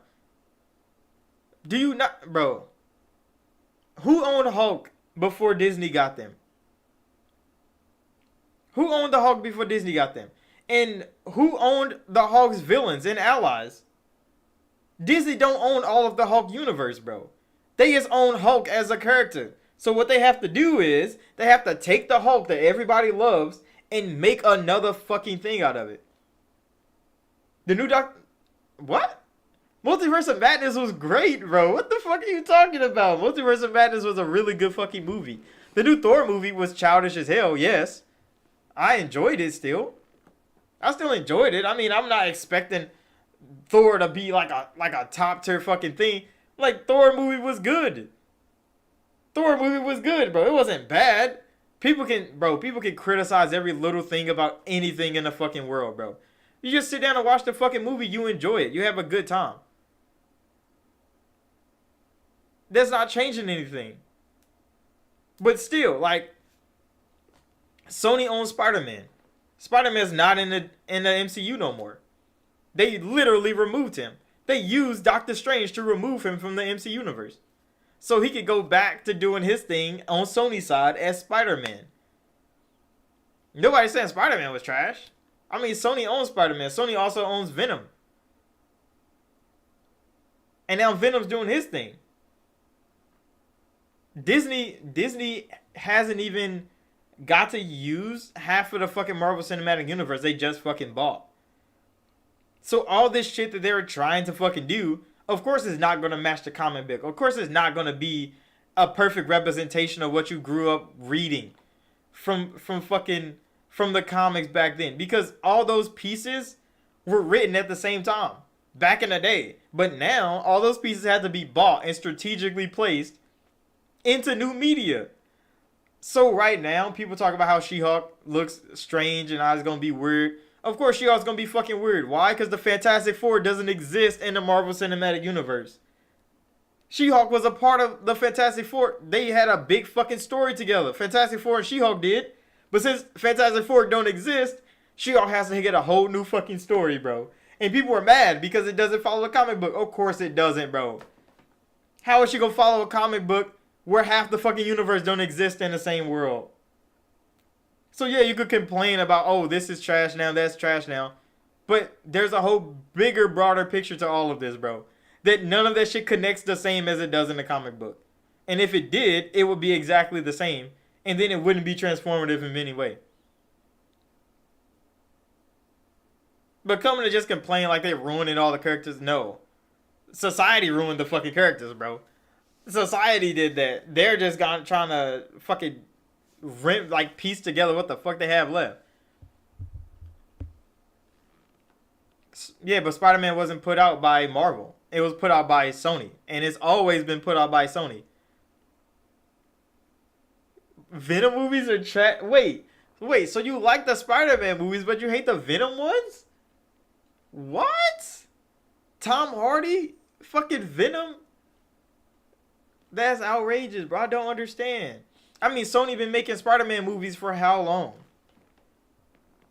Do you not... Bro. Who owned Hulk before Disney got them? Who owned the Hulk before Disney got them? And who owned the Hulk's villains and allies? Disney don't own all of the Hulk universe, bro. They just own Hulk as a character. So what they have to do is, they have to take the Hulk that everybody loves and make another fucking thing out of it. The new What? Multiverse of Madness was great, bro. What the fuck are you talking about? Multiverse of Madness was a really good fucking movie. The new Thor movie was childish as hell, yes. I enjoyed it still. I still enjoyed it. I mean, I'm not expecting Thor to be like a top tier fucking thing. Like Thor movie was good. Thor movie was good, bro. It wasn't bad. People can criticize every little thing about anything in the fucking world, bro. You just sit down and watch the fucking movie, you enjoy it. You have a good time. That's not changing anything. But still, like, Sony owns Spider-Man. Spider-Man's not in the MCU no more. They literally removed him. They used Doctor Strange to remove him from the MC universe. So he could go back to doing his thing on Sony's side as Spider-Man. Nobody's saying Spider-Man was trash. I mean, Sony owns Spider-Man. Sony also owns Venom. And now Venom's doing his thing. Disney hasn't even got to use half of the fucking Marvel Cinematic Universe they just fucking bought. So all this shit that they were trying to fucking do, of course it's not going to match the comic book. Of course it's not going to be a perfect representation of what you grew up reading from the comics back then. Because all those pieces were written at the same time back in the day. But now all those pieces had to be bought and strategically placed into new media. So right now, people talk about how She-Hulk looks strange and how it's going to be weird. Of course, She-Hulk's going to be fucking weird. Why? Because the Fantastic Four doesn't exist in the Marvel Cinematic Universe. She-Hulk was a part of the Fantastic Four. They had a big fucking story together. Fantastic Four and She-Hulk did. But since Fantastic Four don't exist, She-Hulk has to get a whole new fucking story, bro. And people are mad because it doesn't follow the comic book. Of course it doesn't, bro. How is she going to follow a comic book where half the fucking universe don't exist in the same world? So yeah, you could complain about, oh, this is trash now, that's trash now. But there's a whole bigger, broader picture to all of this, bro. That none of that shit connects the same as it does in the comic book. And if it did, it would be exactly the same. And then it wouldn't be transformative in any way. But coming to just complain like they ruining all the characters, no. Society ruined the fucking characters, bro. Society did that. They're just trying to fucking piece together what the fuck they have left. Yeah, but Spider-Man wasn't put out by Marvel. It was put out by Sony. And it's always been put out by Sony. Venom movies are trash. Wait, so you like the Spider-Man movies, but you hate the Venom ones? What? Tom Hardy? Fucking Venom? That's outrageous, bro. I don't understand. I mean, Sony been making Spider-Man movies for how long?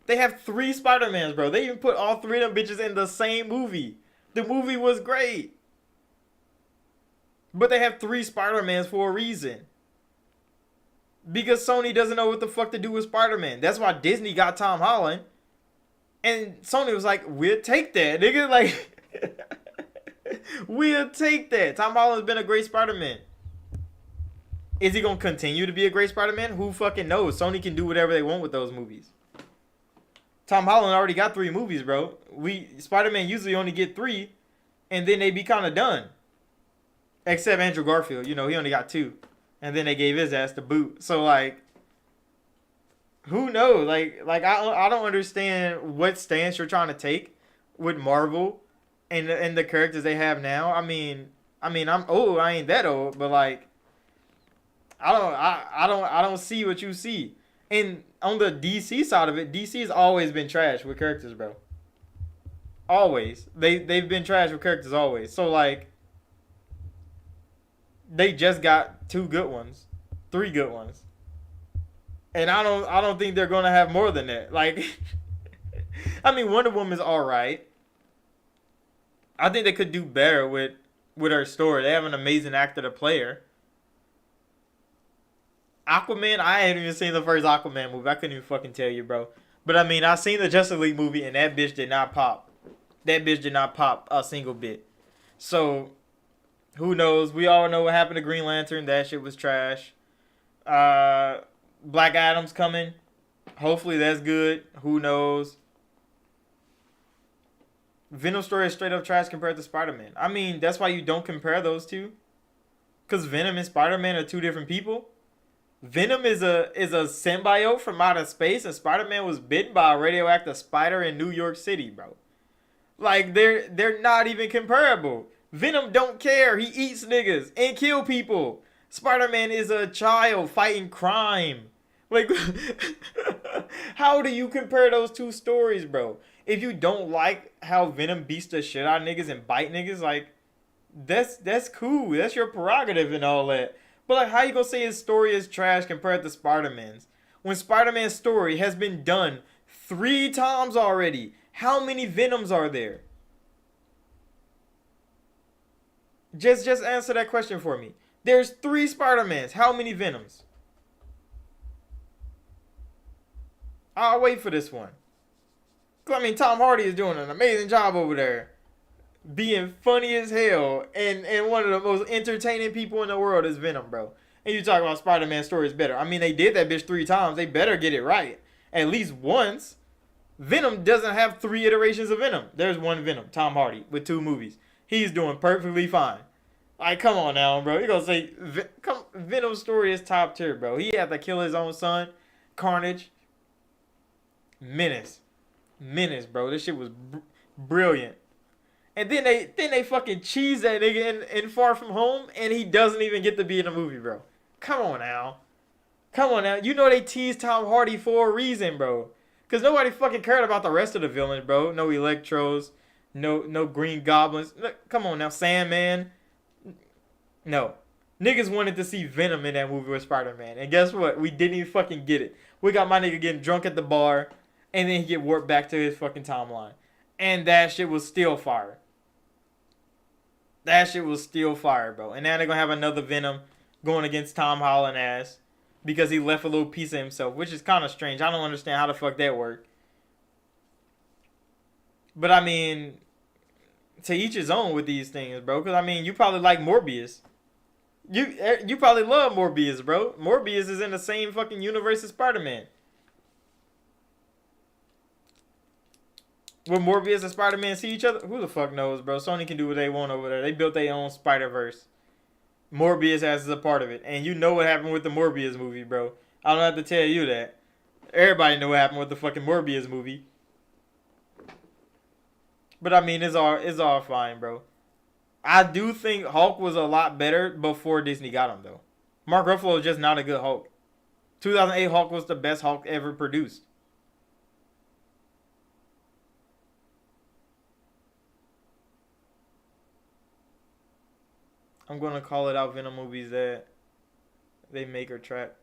They have 3 Spider-Mans, bro. They even put all 3 of them bitches in the same movie. The movie was great. But they have 3 Spider-Mans for a reason. Because Sony doesn't know what the fuck to do with Spider-Man. That's why Disney got Tom Holland. And Sony was like, we'll take that, nigga. Like, we'll take that. Tom Holland's been a great Spider-Man. Is he going to continue to be a great Spider-Man? Who fucking knows? Sony can do whatever they want with those movies. Tom Holland already got 3 movies, bro. Spider-Man usually only get 3, and then they be kind of done. Except Andrew Garfield. You know, he only got 2. And then they gave his ass the boot. So, like, who knows? Like I don't understand what stance you're trying to take with Marvel and the characters they have now. I mean, I'm old. I ain't that old, but like, I don't see what you see. And on the DC side of it, DC has always been trash with characters, bro. Always. They've been trash with characters always. So like, they just got 2 good ones, 3 good ones. And I don't think they're gonna have more than that. Like, I mean, Wonder Woman's alright. I think they could do better with her story. They have an amazing actor to play her. Aquaman, I haven't even seen the first Aquaman movie. I couldn't even fucking tell you, bro. But I mean, I seen the Justice League movie and that bitch did not pop. That bitch did not pop a single bit. So, who knows? We all know what happened to Green Lantern. That shit was trash. Black Adam's coming. Hopefully that's good. Who knows? Venom story is straight up trash compared to Spider-Man. I mean, that's why you don't compare those two. Because Venom and Spider-Man are 2 different people. Venom is a symbiote from outer space, and Spider-Man was bitten by a radioactive spider in New York City, bro. Like they're not even comparable. Venom don't care. He eats niggas and kill people. Spider-Man is a child fighting crime. Like how do you compare those two stories, bro? If you don't like how Venom beats the shit out of niggas and bite niggas, like that's cool. That's your prerogative and all that. But like how you gonna say his story is trash compared to Spider-Man's? When Spider-Man's story has been done 3 times already. How many Venoms are there? Just answer that question for me. There's 3 Spider-Mans. How many Venoms? I'll wait for this one. I mean, Tom Hardy is doing an amazing job over there. Being funny as hell. And one of the most entertaining people in the world is Venom, bro. And you talk about Spider-Man stories better. I mean, they did that bitch 3 times. They better get it right. At least once. Venom doesn't have 3 iterations of Venom. There's one Venom, Tom Hardy, with 2 movies. He's doing perfectly fine. Like, come on now, bro. You gonna say Venom's story is top tier, bro. He had to kill his own son, Carnage. Menace, menace, bro. This shit was brilliant. And then they fucking cheese that nigga in Far From Home, and he doesn't even get to be in the movie, bro. Come on now. Come on now. You know they teased Tom Hardy for a reason, bro. Because nobody fucking cared about the rest of the villains, bro. No Electros. No Green Goblins. Look, come on now. Sandman. No. Niggas wanted to see Venom in that movie with Spider-Man. And guess what? We didn't even fucking get it. We got my nigga getting drunk at the bar. And then he get warped back to his fucking timeline. And that shit was still fire. That shit was still fire, bro. And now they're going to have another Venom going against Tom Holland ass. Because he left a little piece of himself. Which is kind of strange. I don't understand how the fuck that worked. But I mean, to each his own with these things, bro. Because I mean, you probably like Morbius. You probably love Morbius, bro. Morbius is in the same fucking universe as Spider-Man. Will Morbius and Spider-Man see each other? Who the fuck knows, bro? Sony can do what they want over there. They built their own Spider-Verse. Morbius has a part of it. And you know what happened with the Morbius movie, bro. I don't have to tell you that. Everybody know what happened with the fucking Morbius movie. But I mean, it's all fine, bro. I do think Hulk was a lot better before Disney got him, though. Mark Ruffalo is just not a good Hulk. 2008 Hulk was the best Hulk ever produced. I'm going to call it out Venom movies that they make or trap.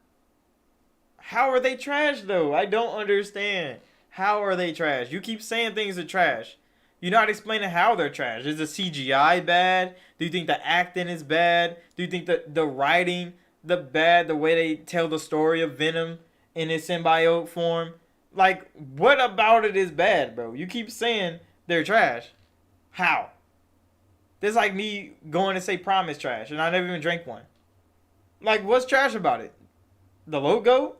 How are they trash, though? I don't understand. How are they trash? You keep saying things are trash. You're not explaining how they're trash. Is the CGI bad? Do you think the acting is bad? Do you think the writing, the way they tell the story of Venom in its symbiote form? Like, what about it is bad, bro? You keep saying they're trash. How? That's like me going to say Prom is trash, and I never even drank one. Like, what's trash about it? The logo?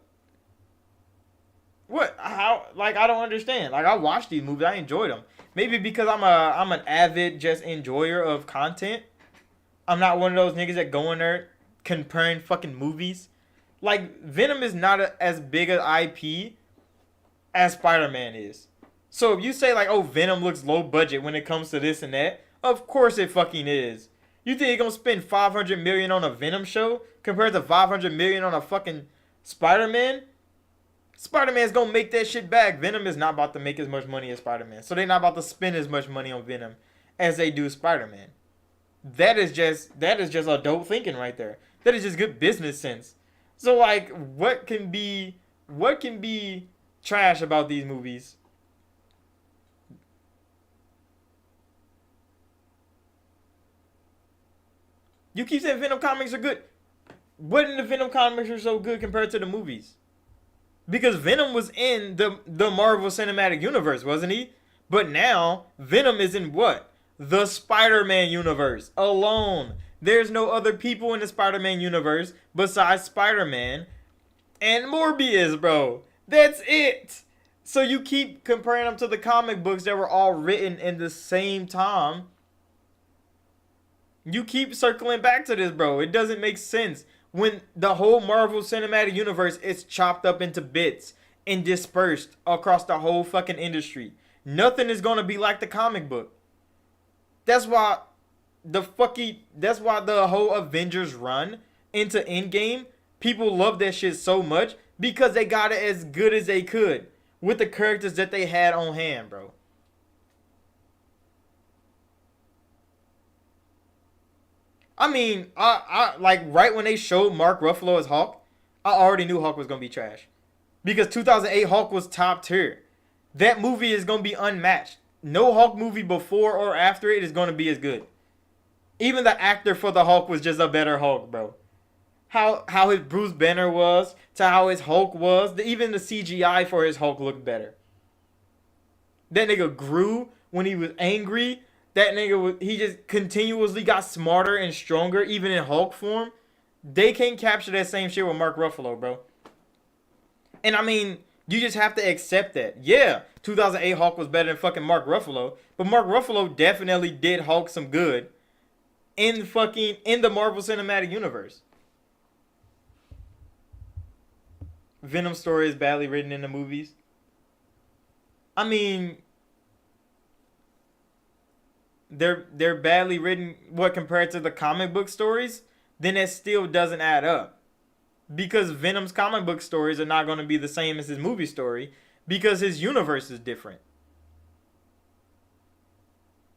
What? How? Like, I don't understand. Like, I watched these movies. I enjoyed them. Maybe because I'm an avid just enjoyer of content. I'm not one of those niggas that go in there comparing fucking movies. Like, Venom is not as big an IP as Spider-Man is. So if you say like, oh, Venom looks low budget when it comes to this and that, of course it fucking is. You think you're gonna spend $500 million on a Venom show compared to $500 million on a fucking Spider-Man? Spider-Man's gonna make that shit back. Venom is not about to make as much money as Spider-Man. So they're not about to spend as much money on Venom as they do Spider-Man. That is just adult thinking right there. That is just good business sense. So like what can be trash about these movies? You keep saying Venom comics are good. What in the Venom comics are so good compared to the movies? Because Venom was in the Marvel Cinematic Universe, wasn't he? But now, Venom is in what? The Spider-Man universe alone. There's no other people in the Spider-Man universe besides Spider-Man and Morbius, bro. That's it. So you keep comparing them to the comic books that were all written in the same time. You keep circling back to this, bro. It doesn't make sense. when the whole Marvel Cinematic Universe is chopped up into bits and dispersed across the whole fucking industry. Nothing is gonna be like the comic book. That's why that's why the whole Avengers run into Endgame, people love that shit so much because they got it as good as they could with the characters that they had on hand, bro. I mean, I like right when they showed Mark Ruffalo as Hulk, I already knew Hulk was gonna be trash because 2008 Hulk was top tier. That movie is gonna be unmatched. No Hulk movie before or after it is gonna be as good. Even the actor for the Hulk was just a better Hulk, bro. How his Bruce Banner was to how his Hulk was, even the CGI for his Hulk looked better. That nigga grew when he was angry. That nigga was he just continuously got smarter and stronger, even in Hulk form. They can't capture that same shit with Mark Ruffalo, bro. And I mean, you just have to accept that. Yeah, 2008 Hulk was better than fucking Mark Ruffalo, but Mark Ruffalo definitely did Hulk some good in the Marvel Cinematic Universe. Venom story is badly written in the movies. I mean, they're badly written what compared to the comic book stories, then it still doesn't add up. Because Venom's comic book stories are not going to be the same as his movie story because his universe is different.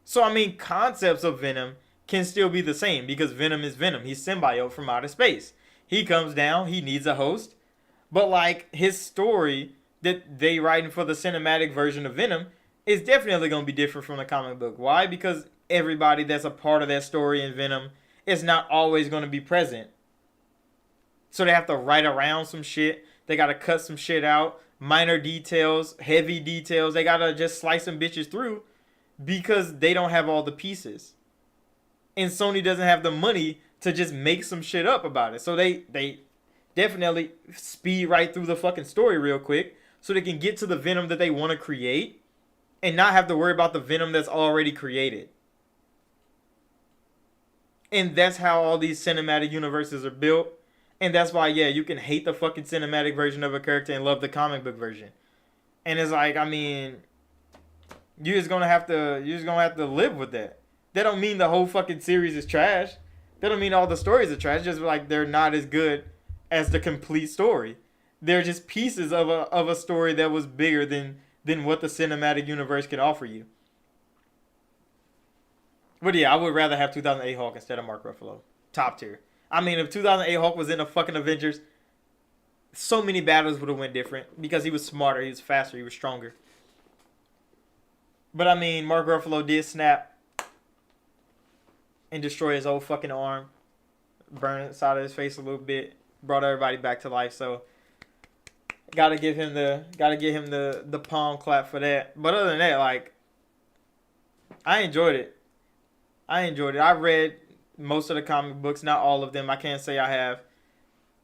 So I mean, concepts of Venom can still be the same because Venom is Venom. He's symbiote from outer space. He comes down, he needs a host, but like his story that they writing for the cinematic version of Venom is definitely going to be different from the comic book. Why? Because everybody that's a part of that story in Venom is not always going to be present. So they have to write around some shit. They got to cut some shit out. Minor details, heavy details. They got to just slice some bitches through because they don't have all the pieces. And Sony doesn't have the money to just make some shit up about it. So they definitely speed right through the fucking story real quick so they can get to the Venom that they want to create and not have to worry about the Venom that's already created. And that's how all these cinematic universes are built. And that's why, yeah, you can hate the fucking cinematic version of a character and love the comic book version. And it's like, I mean, you're just gonna have to live with that. That don't mean the whole fucking series is trash. That don't mean all the stories are trash. Just like they're not as good as the complete story. They're just pieces of a story that was bigger than what the cinematic universe can offer you. But yeah, I would rather have 2008 Hulk instead of Mark Ruffalo. Top tier. I mean, if 2008 Hulk was in the fucking Avengers, so many battles would have went different because he was smarter, he was faster, he was stronger. But I mean, Mark Ruffalo did snap and destroy his old fucking arm, burn the side of his face a little bit, brought everybody back to life. So gotta give him the palm clap for that. But other than that, like, I enjoyed it. I read most of the comic books, not all of them. I can't say I have.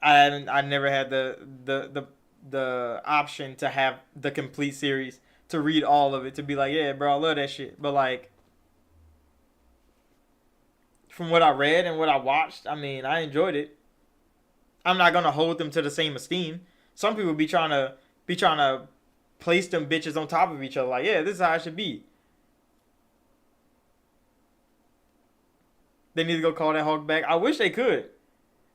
I never had the option to have the complete series to read all of it to be like, yeah, bro, I love that shit. But like, from what I read and what I watched, I mean, I enjoyed it. I'm not gonna hold them to the same esteem. Some people be trying to place them bitches on top of each other. Like, yeah, this is how it should be. They need to go call that Hulk back. I wish they could.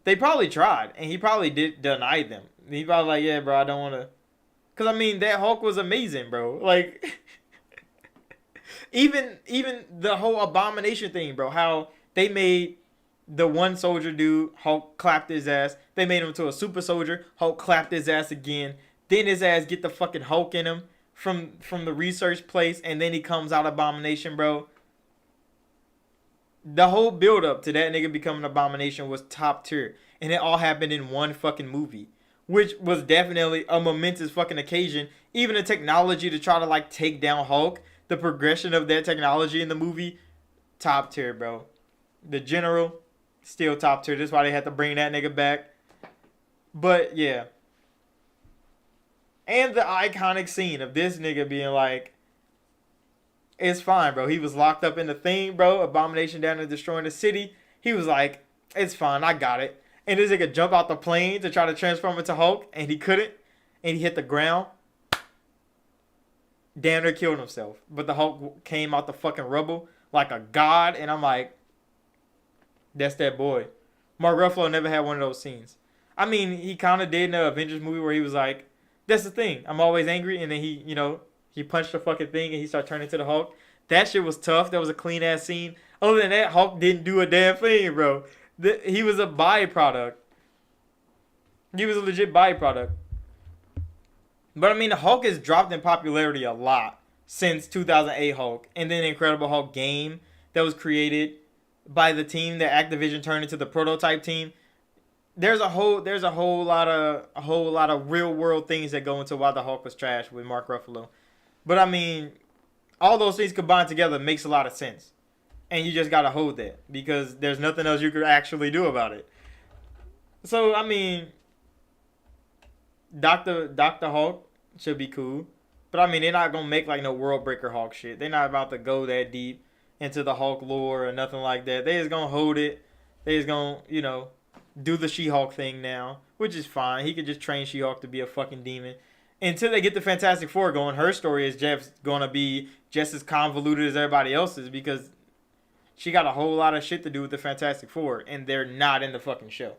They probably tried, and he probably did deny them. He probably like, yeah, bro, I don't want to. Cause I mean, that Hulk was amazing, bro. Like, even the whole Abomination thing, bro. How they made the one soldier dude, Hulk clapped his ass. They made him to a super soldier. Hulk clapped his ass again. Then his ass get the fucking Hulk in him from the research place, and then he comes out Abomination, bro. The whole build up to that nigga becoming Abomination was top tier, and it all happened in one fucking movie, which was definitely a momentous fucking occasion. Even the technology to try to like take down Hulk, the progression of that technology in the movie, top tier, bro. The General, still top tier. That's why they had to bring that nigga back. But yeah, and the iconic scene of this nigga being like, it's fine, bro. He was locked up in the thing, bro. Abomination down there destroying the city. He was like, it's fine. I got it. And this nigga jump out the plane to try to transform into Hulk, and he couldn't, and he hit the ground. Damn near killed himself. But the Hulk came out the fucking rubble like a god, and I'm like, that's that boy. Mark Ruffalo never had one of those scenes. I mean, he kind of did in the Avengers movie where he was like, that's the thing. I'm always angry, and then he punched the fucking thing, and he started turning into the Hulk. That shit was tough. That was a clean ass scene. Other than that, Hulk didn't do a damn thing, bro. He was a byproduct. He was a legit byproduct. But I mean, the Hulk has dropped in popularity a lot since 2008 Hulk, and then the Incredible Hulk game that was created by the team that Activision turned into the prototype team. There's a whole lot of real world things that go into why the Hulk was trash with Mark Ruffalo. But I mean, all those things combined together makes a lot of sense. And you just gotta hold that because there's nothing else you could actually do about it. So I mean, Doctor Hulk should be cool, but I mean they're not gonna make like no World Breaker Hulk shit. They're not about to go that deep into the Hulk lore or nothing like that. They just gonna hold it. They just gonna do the She-Hulk thing now, which is fine. He could just train She-Hulk to be a fucking demon. Until they get the Fantastic Four going, her story is just gonna be just as convoluted as everybody else's because she got a whole lot of shit to do with the Fantastic Four, and they're not in the fucking show.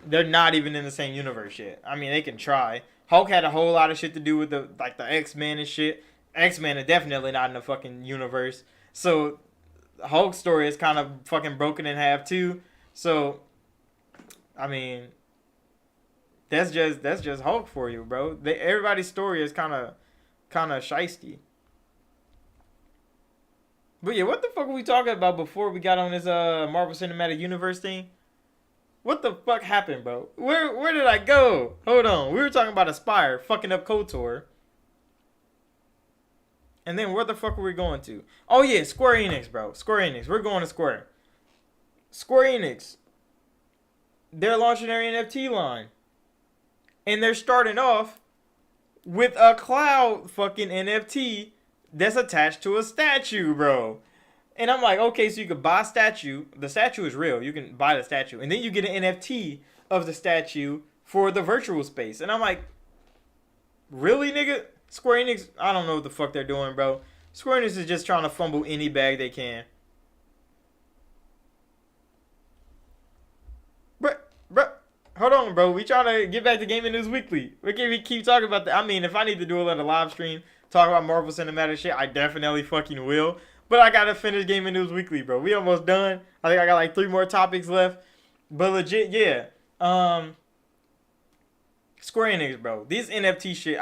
They're not even in the same universe yet. I mean, they can try. Hulk had a whole lot of shit to do with the X-Men and shit. X-Men are definitely not in the fucking universe. So Hulk's story is kind of fucking broken in half too. So I mean, that's just Hulk for you, bro. Everybody's story is kind of shiesty. But yeah, what the fuck were we talking about before we got on this Marvel Cinematic Universe thing? What the fuck happened, bro? Where did I go? Hold on. We were talking about Aspire fucking up KOTOR. And then where the fuck were we going to? Oh yeah, Square Enix, bro. Square Enix. We're going to Square. Square Enix. They're launching their NFT line. And they're starting off with a cloud fucking NFT that's attached to a statue, bro. And I'm like, okay, so you could buy a statue. The statue is real. You can buy the statue. And then you get an NFT of the statue for the virtual space. And I'm like, really, nigga? Square Enix, I don't know what the fuck they're doing, bro. Square Enix is just trying to fumble any bag they can. Bro, hold on, bro. We trying to get back to Gaming News Weekly. We keep talking about that. I mean, if I need to do a little live stream, talk about Marvel Cinematic shit, I definitely fucking will. But I gotta finish Gaming News Weekly, bro. We almost done. I think I got like 3 more topics left. But legit, yeah. Square Enix, bro. These NFT shit,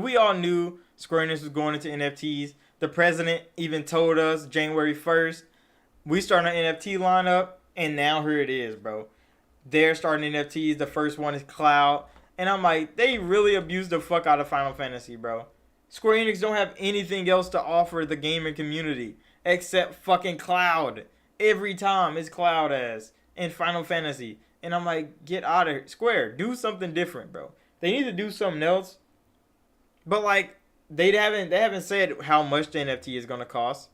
we all knew Square Enix was going into NFTs. The president even told us January 1st, we started an NFT lineup, and now here it is, bro. They're starting NFTs. The first one is Cloud. And I'm like, they really abused the fuck out of Final Fantasy, bro. Square Enix don't have anything else to offer the gaming community except fucking Cloud. Every time it's Cloud ass in Final Fantasy. And I'm like, get out of here. Square, do something different, bro. They need to do something else. But like, they haven't said how much the NFT is gonna cost.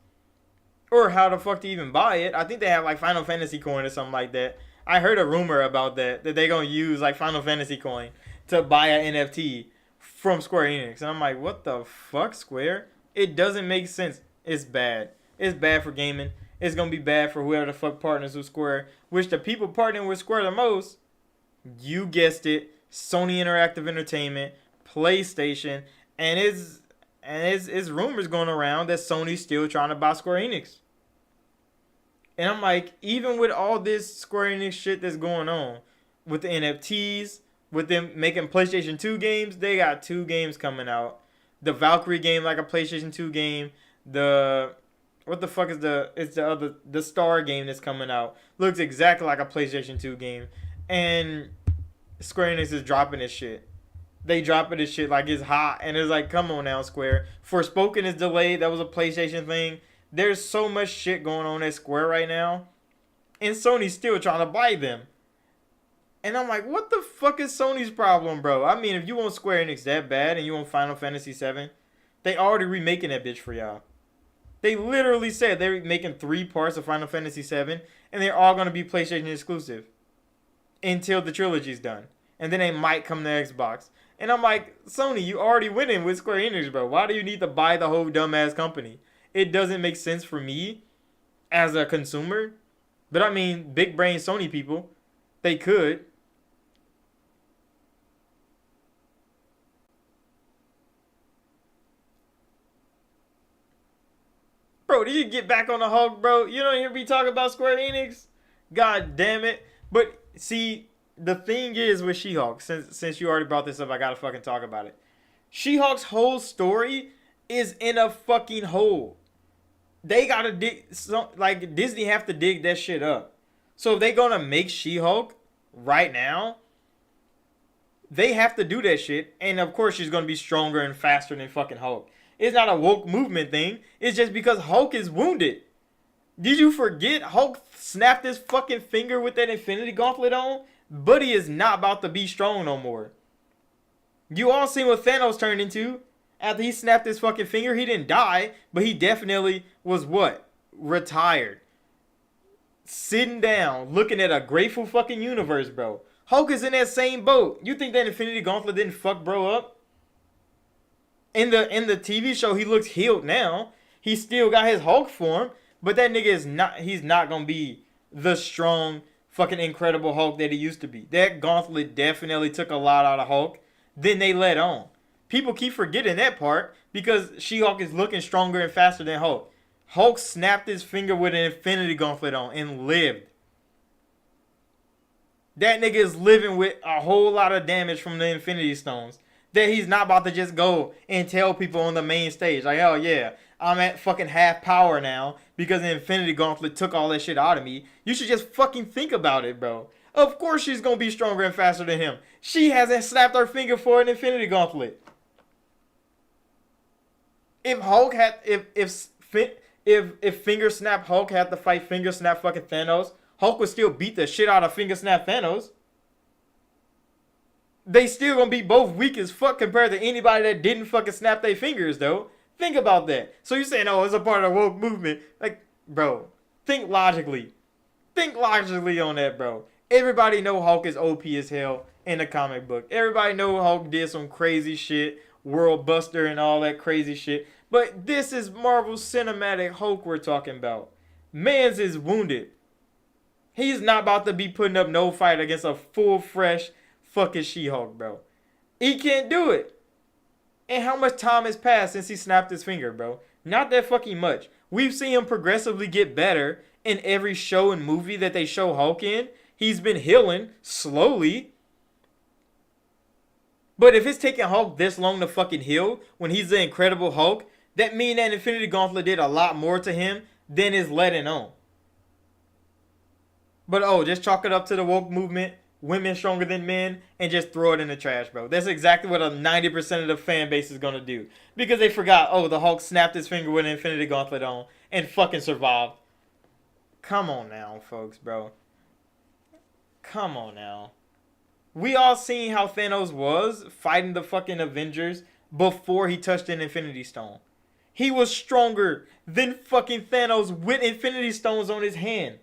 Or how the fuck to even buy it. I think they have like Final Fantasy coin or something like that. I heard a rumor about that they're gonna use like Final Fantasy coin to buy an NFT from Square Enix. And I'm like, what the fuck, Square? It doesn't make sense. It's bad. It's bad for gaming. It's gonna be bad for whoever the fuck partners with Square. Which the people partnering with Square the most, you guessed it, Sony Interactive Entertainment, PlayStation, and it's rumors going around that Sony's still trying to buy Square Enix. And I'm like, even with all this Square Enix shit that's going on, with the NFTs, with them making PlayStation 2 games, they got 2 games coming out. The Valkyrie game like a PlayStation 2 game. What the fuck is the Star game that's coming out. Looks exactly like a PlayStation 2 game. And Square Enix is dropping this shit. They dropping this shit like it's hot. And it's like, come on now, Square. Forspoken is delayed. That was a PlayStation thing. There's so much shit going on at Square right now. And Sony's still trying to buy them. And I'm like, what the fuck is Sony's problem, bro? I mean, if you want Square Enix that bad and you want Final Fantasy 7, they already remaking that bitch for y'all. They literally said they're making 3 parts of Final Fantasy 7, and they're all going to be PlayStation exclusive. until the trilogy's done, and then they might come to Xbox. And I'm like, Sony, you already winning with Square Enix, bro. Why do you need to buy the whole dumbass company? It doesn't make sense for me as a consumer. But I mean, big brain Sony people, they could. Bro, did you get back on the Hulk, bro? You don't hear me talk about Square Enix? God damn it. But see, the thing is with She-Hulk, since you already brought this up, I gotta fucking talk about it. She-Hulk's whole story is in a fucking hole. They gotta dig, like Disney have to dig that shit up. So if they gonna make She-Hulk right now, they have to do that shit. And of course she's gonna be stronger and faster than fucking Hulk. It's not a woke movement thing. It's just because Hulk is wounded. Did you forget Hulk snapped his fucking finger with that Infinity Gauntlet on? Buddy is not about to be strong no more. You all seen what Thanos turned into. After he snapped his fucking finger, he didn't die, but he definitely was what? Retired. Sitting down, looking at a grateful fucking universe, bro. Hulk is in that same boat. You think that Infinity Gauntlet didn't fuck bro up? In the TV show, he looks healed now. He still got his Hulk form, but that nigga is not. He's not gonna be the strong, fucking incredible Hulk that he used to be. That gauntlet definitely took a lot out of Hulk. Then they let on. People keep forgetting that part because She-Hulk is looking stronger and faster than Hulk. Hulk snapped his finger with an Infinity Gauntlet on and lived. That nigga is living with a whole lot of damage from the Infinity Stones. That he's not about to just go and tell people on the main stage, like, hell yeah, I'm at fucking half power now because the Infinity Gauntlet took all that shit out of me. You should just fucking think about it, bro. Of course she's gonna be stronger and faster than him. She hasn't snapped her finger for an Infinity Gauntlet. If Hulk had, if Finger Snap Hulk had to fight Finger Snap fucking Thanos, Hulk would still beat the shit out of Finger Snap Thanos. They still gonna be both weak as fuck compared to anybody that didn't fucking snap their fingers, though. Think about that. So you saying, oh, it's a part of the woke movement. Like, bro, think logically. Think logically on that, bro. Everybody know Hulk is OP as hell in the comic book. Everybody know Hulk did some crazy shit, World Buster and all that crazy shit. But this is Marvel Cinematic Hulk we're talking about. Mans is wounded. He's not about to be putting up no fight against a full, fresh fucking She-Hulk, bro. He can't do it. And how much time has passed since he snapped his finger, bro? Not that fucking much. We've seen him progressively get better in every show and movie that they show Hulk in. He's been healing slowly. But if it's taking Hulk this long to fucking heal when he's the Incredible Hulk, that means that Infinity Gauntlet did a lot more to him than is letting on. But oh, just chalk it up to the woke movement, women stronger than men, and just throw it in the trash, bro. That's exactly what a 90% of the fan base is gonna do. Because they forgot, oh, the Hulk snapped his finger with an Infinity Gauntlet on and fucking survived. Come on now, folks, bro. Come on now. We all seen how Thanos was fighting the fucking Avengers before he touched an Infinity Stone. He was stronger than fucking Thanos with Infinity Stones on his hand.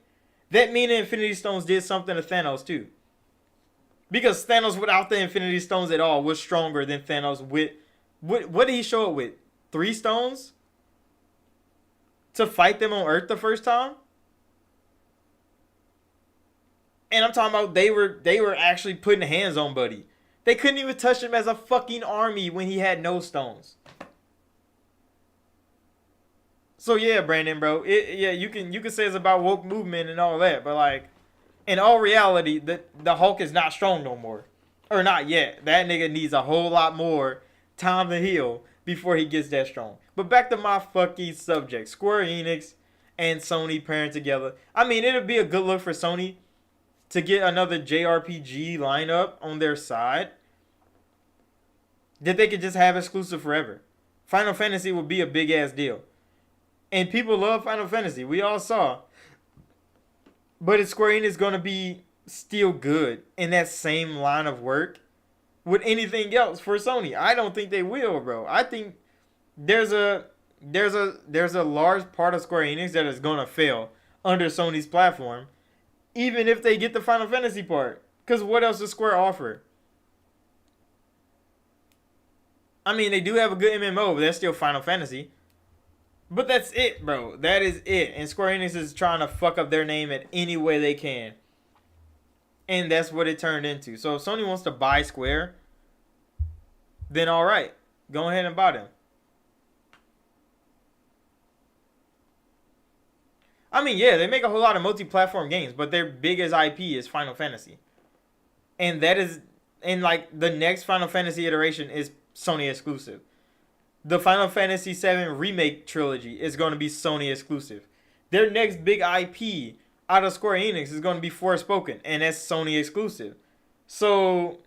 That means the Infinity Stones did something to Thanos too. Because Thanos without the Infinity Stones at all was stronger than Thanos with... What did he show it with? 3 stones? To fight them on Earth the first time? And I'm talking about they were actually putting hands on Buddy. They couldn't even touch him as a fucking army when he had no stones. So yeah, Brandon, bro. Yeah, you can say it's about woke movement and all that, but like, in all reality, the Hulk is not strong no more. Or not yet. That nigga needs a whole lot more time to heal before he gets that strong. But back to my fucking subject. Square Enix and Sony pairing together. I mean, it'll be a good look for Sony to get another JRPG lineup on their side that they could just have exclusive forever. Final Fantasy would be a big ass deal. And people love Final Fantasy. We all saw. But is Square Enix going to be still good in that same line of work with anything else for Sony? I don't think they will, bro. I think there's a large part of Square Enix that is going to fail under Sony's platform, even if they get the Final Fantasy part. Because what else does Square offer? I mean, they do have a good MMO, but that's still Final Fantasy. But that's it, bro. That is it. And Square Enix is trying to fuck up their name in any way they can. And that's what it turned into. So if Sony wants to buy Square, then all right. Go ahead and buy them. I mean, yeah, they make a whole lot of multi-platform games, but their biggest IP is Final Fantasy. And that is, and like the next Final Fantasy iteration is Sony exclusive. The Final Fantasy VII Remake trilogy is going to be Sony exclusive. Their next big IP out of Square Enix is going to be Forspoken, and that's Sony exclusive. So,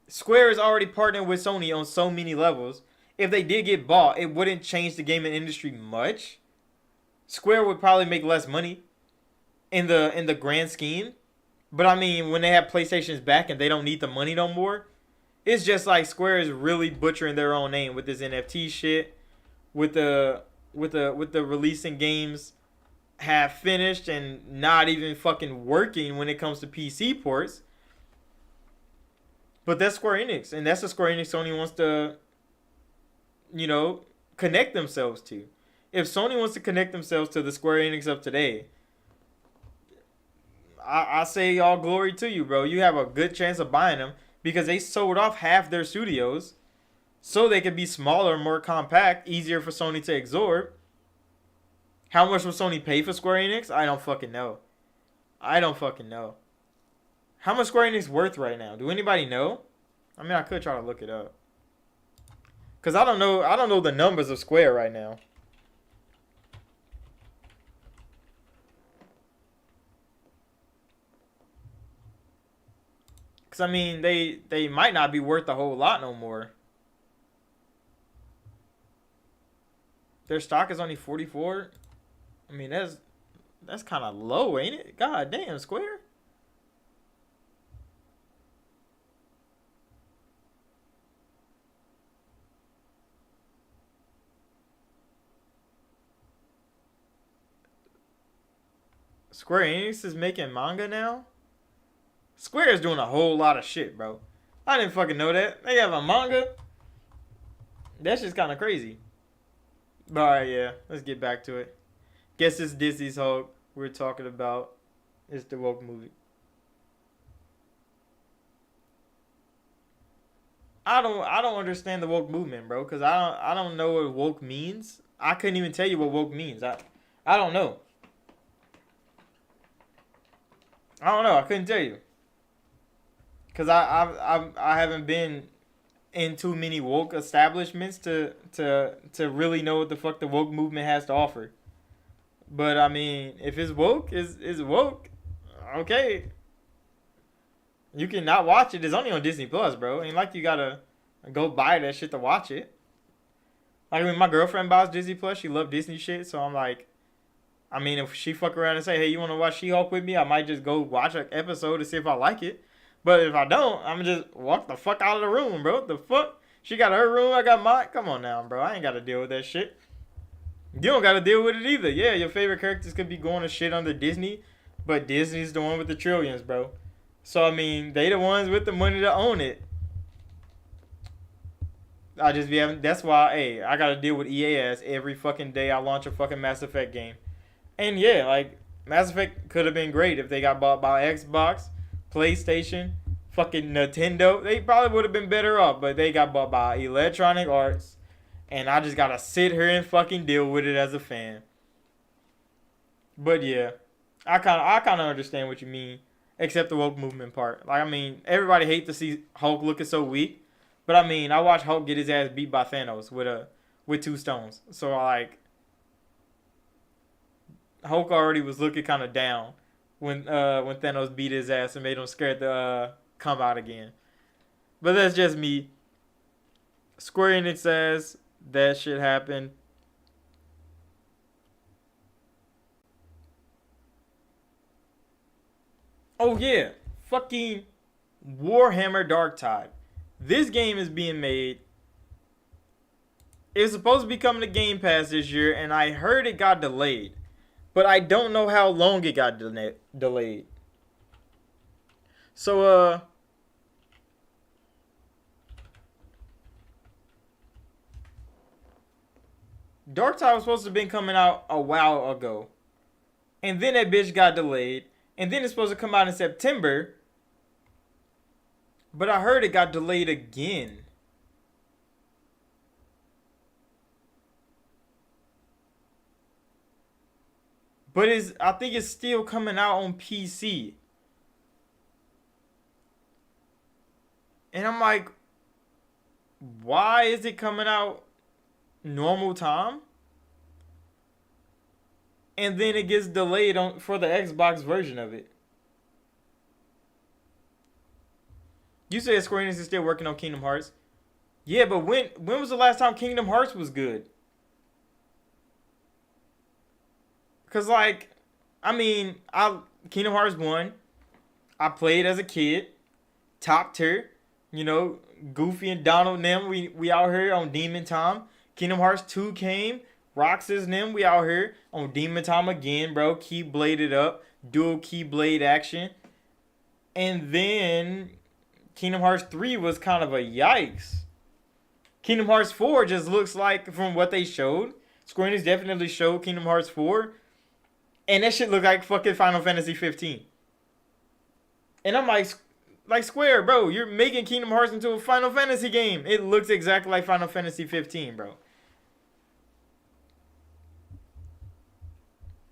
Square is already partnering with Sony on so many levels. If they did get bought, it wouldn't change the gaming industry much. Square would probably make less money in the grand scheme. But I mean, when they have PlayStation's back and they don't need the money no more, it's just like Square is really butchering their own name with this NFT shit, with the releasing games half finished and not even fucking working when it comes to PC ports. But that's Square Enix, and that's the Square Enix Sony wants to, connect themselves to. If Sony wants to connect themselves to the Square Enix of today, I say all glory to you, bro. You have a good chance of buying them because they sold off half their studios so they could be smaller, more compact, easier for Sony to absorb. How much will Sony pay for Square Enix? I don't fucking know. How much Square Enix worth right now? Do anybody know? I mean, I could try to look it up. Cause I don't know the numbers of Square right now. Cause I mean, they might not be worth a whole lot no more. Their stock is only 44. I mean, that's kind of low, ain't it? God damn, Square. Square Enix is making manga now? Square is doing a whole lot of shit, bro. I didn't fucking know that. They have a manga? That's just kind of crazy. But alright, yeah. Let's get back to it. Guess it's Disney's Hulk we're talking about. It's the woke movie. I don't understand the woke movement, bro, because I don't know what woke means. I couldn't even tell you what woke means. I don't know. I couldn't tell you. Cause I haven't been in too many woke establishments to really know what the fuck the woke movement has to offer. But I mean, if it's woke, is woke. Okay. You can not watch it. It's only on Disney Plus, bro. Ain't like you gotta go buy that shit to watch it. Like when my girlfriend buys Disney Plus, she love Disney shit, so I'm like, I mean, if she fuck around and say, hey, you want to watch She-Hulk with me? I might just go watch an episode to see if I like it. But if I don't, I'm just walk the fuck out of the room, bro. What the fuck? She got her room, I got mine. Come on now, bro. I ain't got to deal with that shit. You don't got to deal with it either. Yeah, your favorite characters could be going to shit under Disney, but Disney's the one with the trillions, bro. So, I mean, they the ones with the money to own it. I just be having, that's why, hey, I got to deal with EA ass every fucking day I launch a fucking Mass Effect game. And yeah, like, Mass Effect could have been great if they got bought by Xbox, PlayStation, fucking Nintendo. They probably would have been better off, but they got bought by Electronic Arts. And I just gotta sit here and fucking deal with it as a fan. But yeah, I kind of understand what you mean, except the woke movement part. Like, I mean, everybody hates to see Hulk looking so weak, but I mean, I watched Hulk get his ass beat by Thanos with two stones. So like, Hulk already was looking kind of down when Thanos beat his ass and made him scared to come out again. But that's just me. Square Enix says that shit happened. Oh yeah, fucking Warhammer Darktide. This game is being made. It's supposed to be coming to Game Pass this year, and I heard it got delayed. But I don't know how long it got delayed. So Dark Tide was supposed to have been coming out a while ago. And then that bitch got delayed. And then it's supposed to come out in September. But I heard it got delayed again. But I think it's still coming out on PC. And I'm like, why is it coming out normal time? And then it gets delayed for the Xbox version of it. You said Square Enix is still working on Kingdom Hearts. Yeah, but when was the last time Kingdom Hearts was good? Cause like, I mean, Kingdom Hearts 1, I played as a kid, top tier, you know, Goofy and Donald and them, we out here on Demon Time. Kingdom Hearts 2 came, Roxas and them, we out here on Demon Time again, bro. Keybladed up, dual Keyblade action. And then Kingdom Hearts 3 was kind of a yikes. Kingdom Hearts 4 just looks like, from what they showed, Square Enix definitely showed Kingdom Hearts 4, and that shit look like fucking Final Fantasy 15. And I'm like Square, bro, you're making Kingdom Hearts into a Final Fantasy game. It looks exactly like Final Fantasy 15, bro.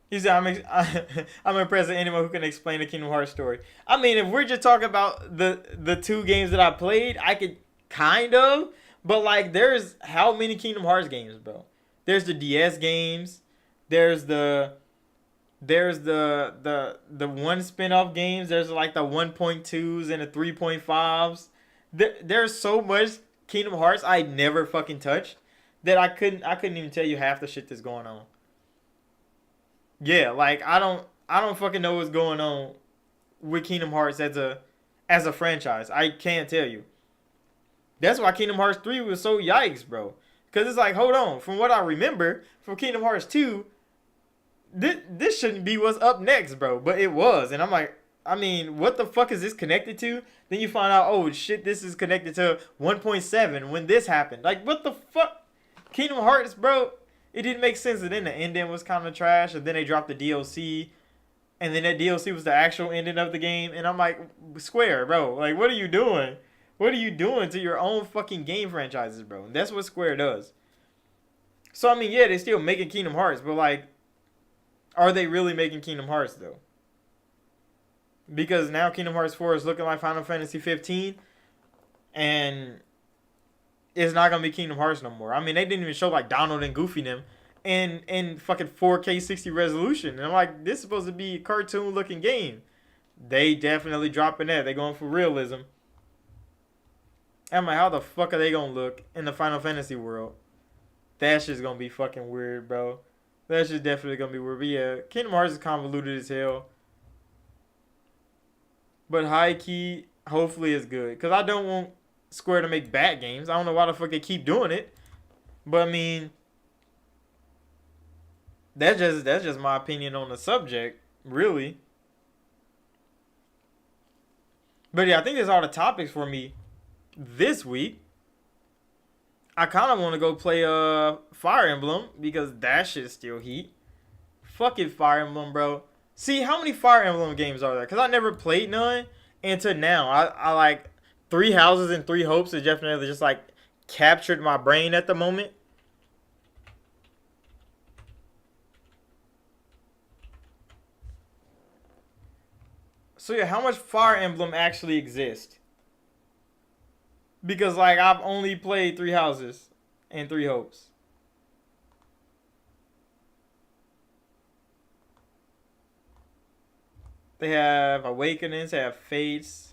He said, I'm impressed with anyone who can explain the Kingdom Hearts story. I mean, if we're just talking about the two games that I played, I could kind of. But, like, there's how many Kingdom Hearts games, bro? There's the DS games. There's the one spin-off games. There's, like, the 1.2s and the 3.5s. There's so much Kingdom Hearts I never fucking touched that I couldn't even tell you half the shit that's going on. Yeah, like I don't fucking know what's going on with Kingdom Hearts as a franchise. I can't tell you. That's why Kingdom Hearts 3 was so yikes, bro. Cause it's like, hold on, from what I remember from Kingdom Hearts 2, this shouldn't be what's up next, bro. But it was, and I'm like, I mean, what the fuck is this connected to? Then you find out, oh shit, this is connected to 1.7 when this happened. Like, what the fuck? Kingdom Hearts, bro. It didn't make sense. And then the ending was kind of trash. And then they dropped the DLC. And then that DLC was the actual ending of the game. And I'm like, Square, bro. Like, what are you doing? What are you doing to your own fucking game franchises, bro? And that's what Square does. So, I mean, yeah, they're still making Kingdom Hearts. But, like, are they really making Kingdom Hearts, though? Because now Kingdom Hearts 4 is looking like Final Fantasy 15. And it's not gonna be Kingdom Hearts no more. I mean, they didn't even show like Donald and Goofy them in fucking 4K 60 resolution. And I'm like, this is supposed to be a cartoon looking game. They definitely dropping that. They going for realism. I'm like, how the fuck are they gonna look in the Final Fantasy world? That shit's gonna be fucking weird, bro. That shit's definitely gonna be weird. But yeah, Kingdom Hearts is convoluted as hell. But high key, hopefully it's good. Cause I don't want Square to make bad games. I don't know why the fuck they keep doing it. But I mean, that's just my opinion on the subject, really. But yeah, I think that's all the topics for me this week. I kind of want to go play Fire Emblem because that shit's still heat. Fucking Fire Emblem, bro. See, how many Fire Emblem games are there? Because I never played none until now. I like Three Houses and Three Hopes is definitely just like captured my brain at the moment. So yeah, how much Fire Emblem actually exists? Because like I've only played Three Houses and Three Hopes. They have Awakenings, they have Fates.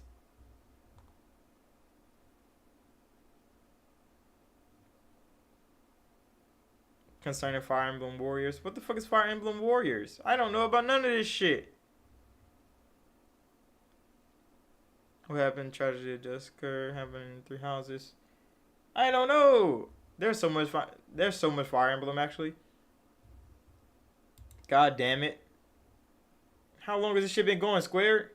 Concerning Fire Emblem Warriors. What the fuck is Fire Emblem Warriors? I don't know about none of this shit. What happened? Tragedy of Dusker happened in Three Houses. I don't know. There's so much Fire Emblem actually. God damn it. How long has this shit been going, Square?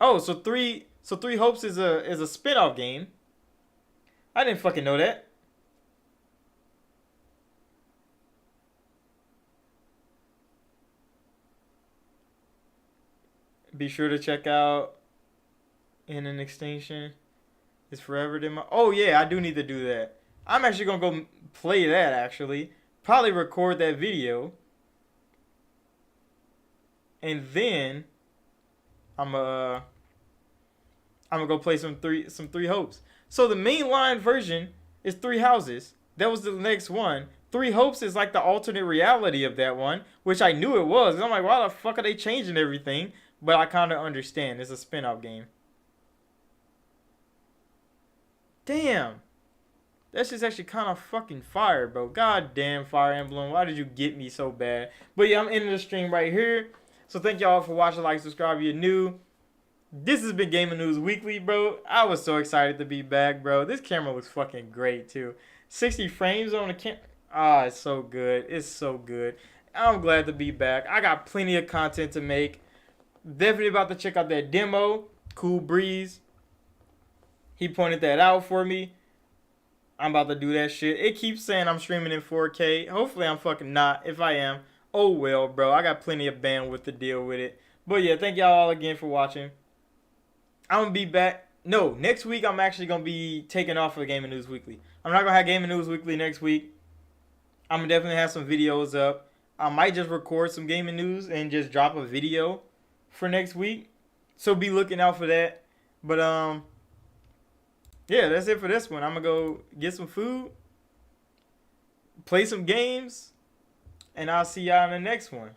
Oh, so Three Hopes is a spin-off game. I didn't fucking know that. Be sure to check out In an Extinction is Forever Than My. Oh yeah, I do need to do that. I'm actually gonna go play that actually. Probably record that video, and then I'm uh I'm gonna go play some Three Hopes. So the mainline version is Three Houses. That was the next one. Three Hopes is like the alternate reality of that one, which I knew it was. I'm like, why the fuck are they changing everything? But I kind of understand. It's a spin-off game. Damn. That's just actually kind of fucking fire, bro. God damn, Fire Emblem. Why did you get me so bad? But yeah, I'm ending the stream right here. So thank y'all for watching. Like, subscribe if you're new. This has been Gaming News Weekly, bro. I was so excited to be back, bro. This camera looks fucking great, too. 60 frames on the camera. Ah, it's so good. It's so good. I'm glad to be back. I got plenty of content to make. Definitely about to check out that demo. Cool Breeze. He pointed that out for me. I'm about to do that shit. It keeps saying I'm streaming in 4K. Hopefully I'm fucking not. If I am, oh well, bro. I got plenty of bandwidth to deal with it. But yeah, thank y'all all again for watching. I'm gonna be back. No, next week I'm actually gonna be taking off for Gaming News Weekly. I'm not gonna have Gaming News Weekly next week. I'm gonna definitely have some videos up. I might just record some gaming news and just drop a video for next week. So be looking out for that. But yeah, that's it for this one. I'm gonna go get some food, play some games, and I'll see y'all in the next one.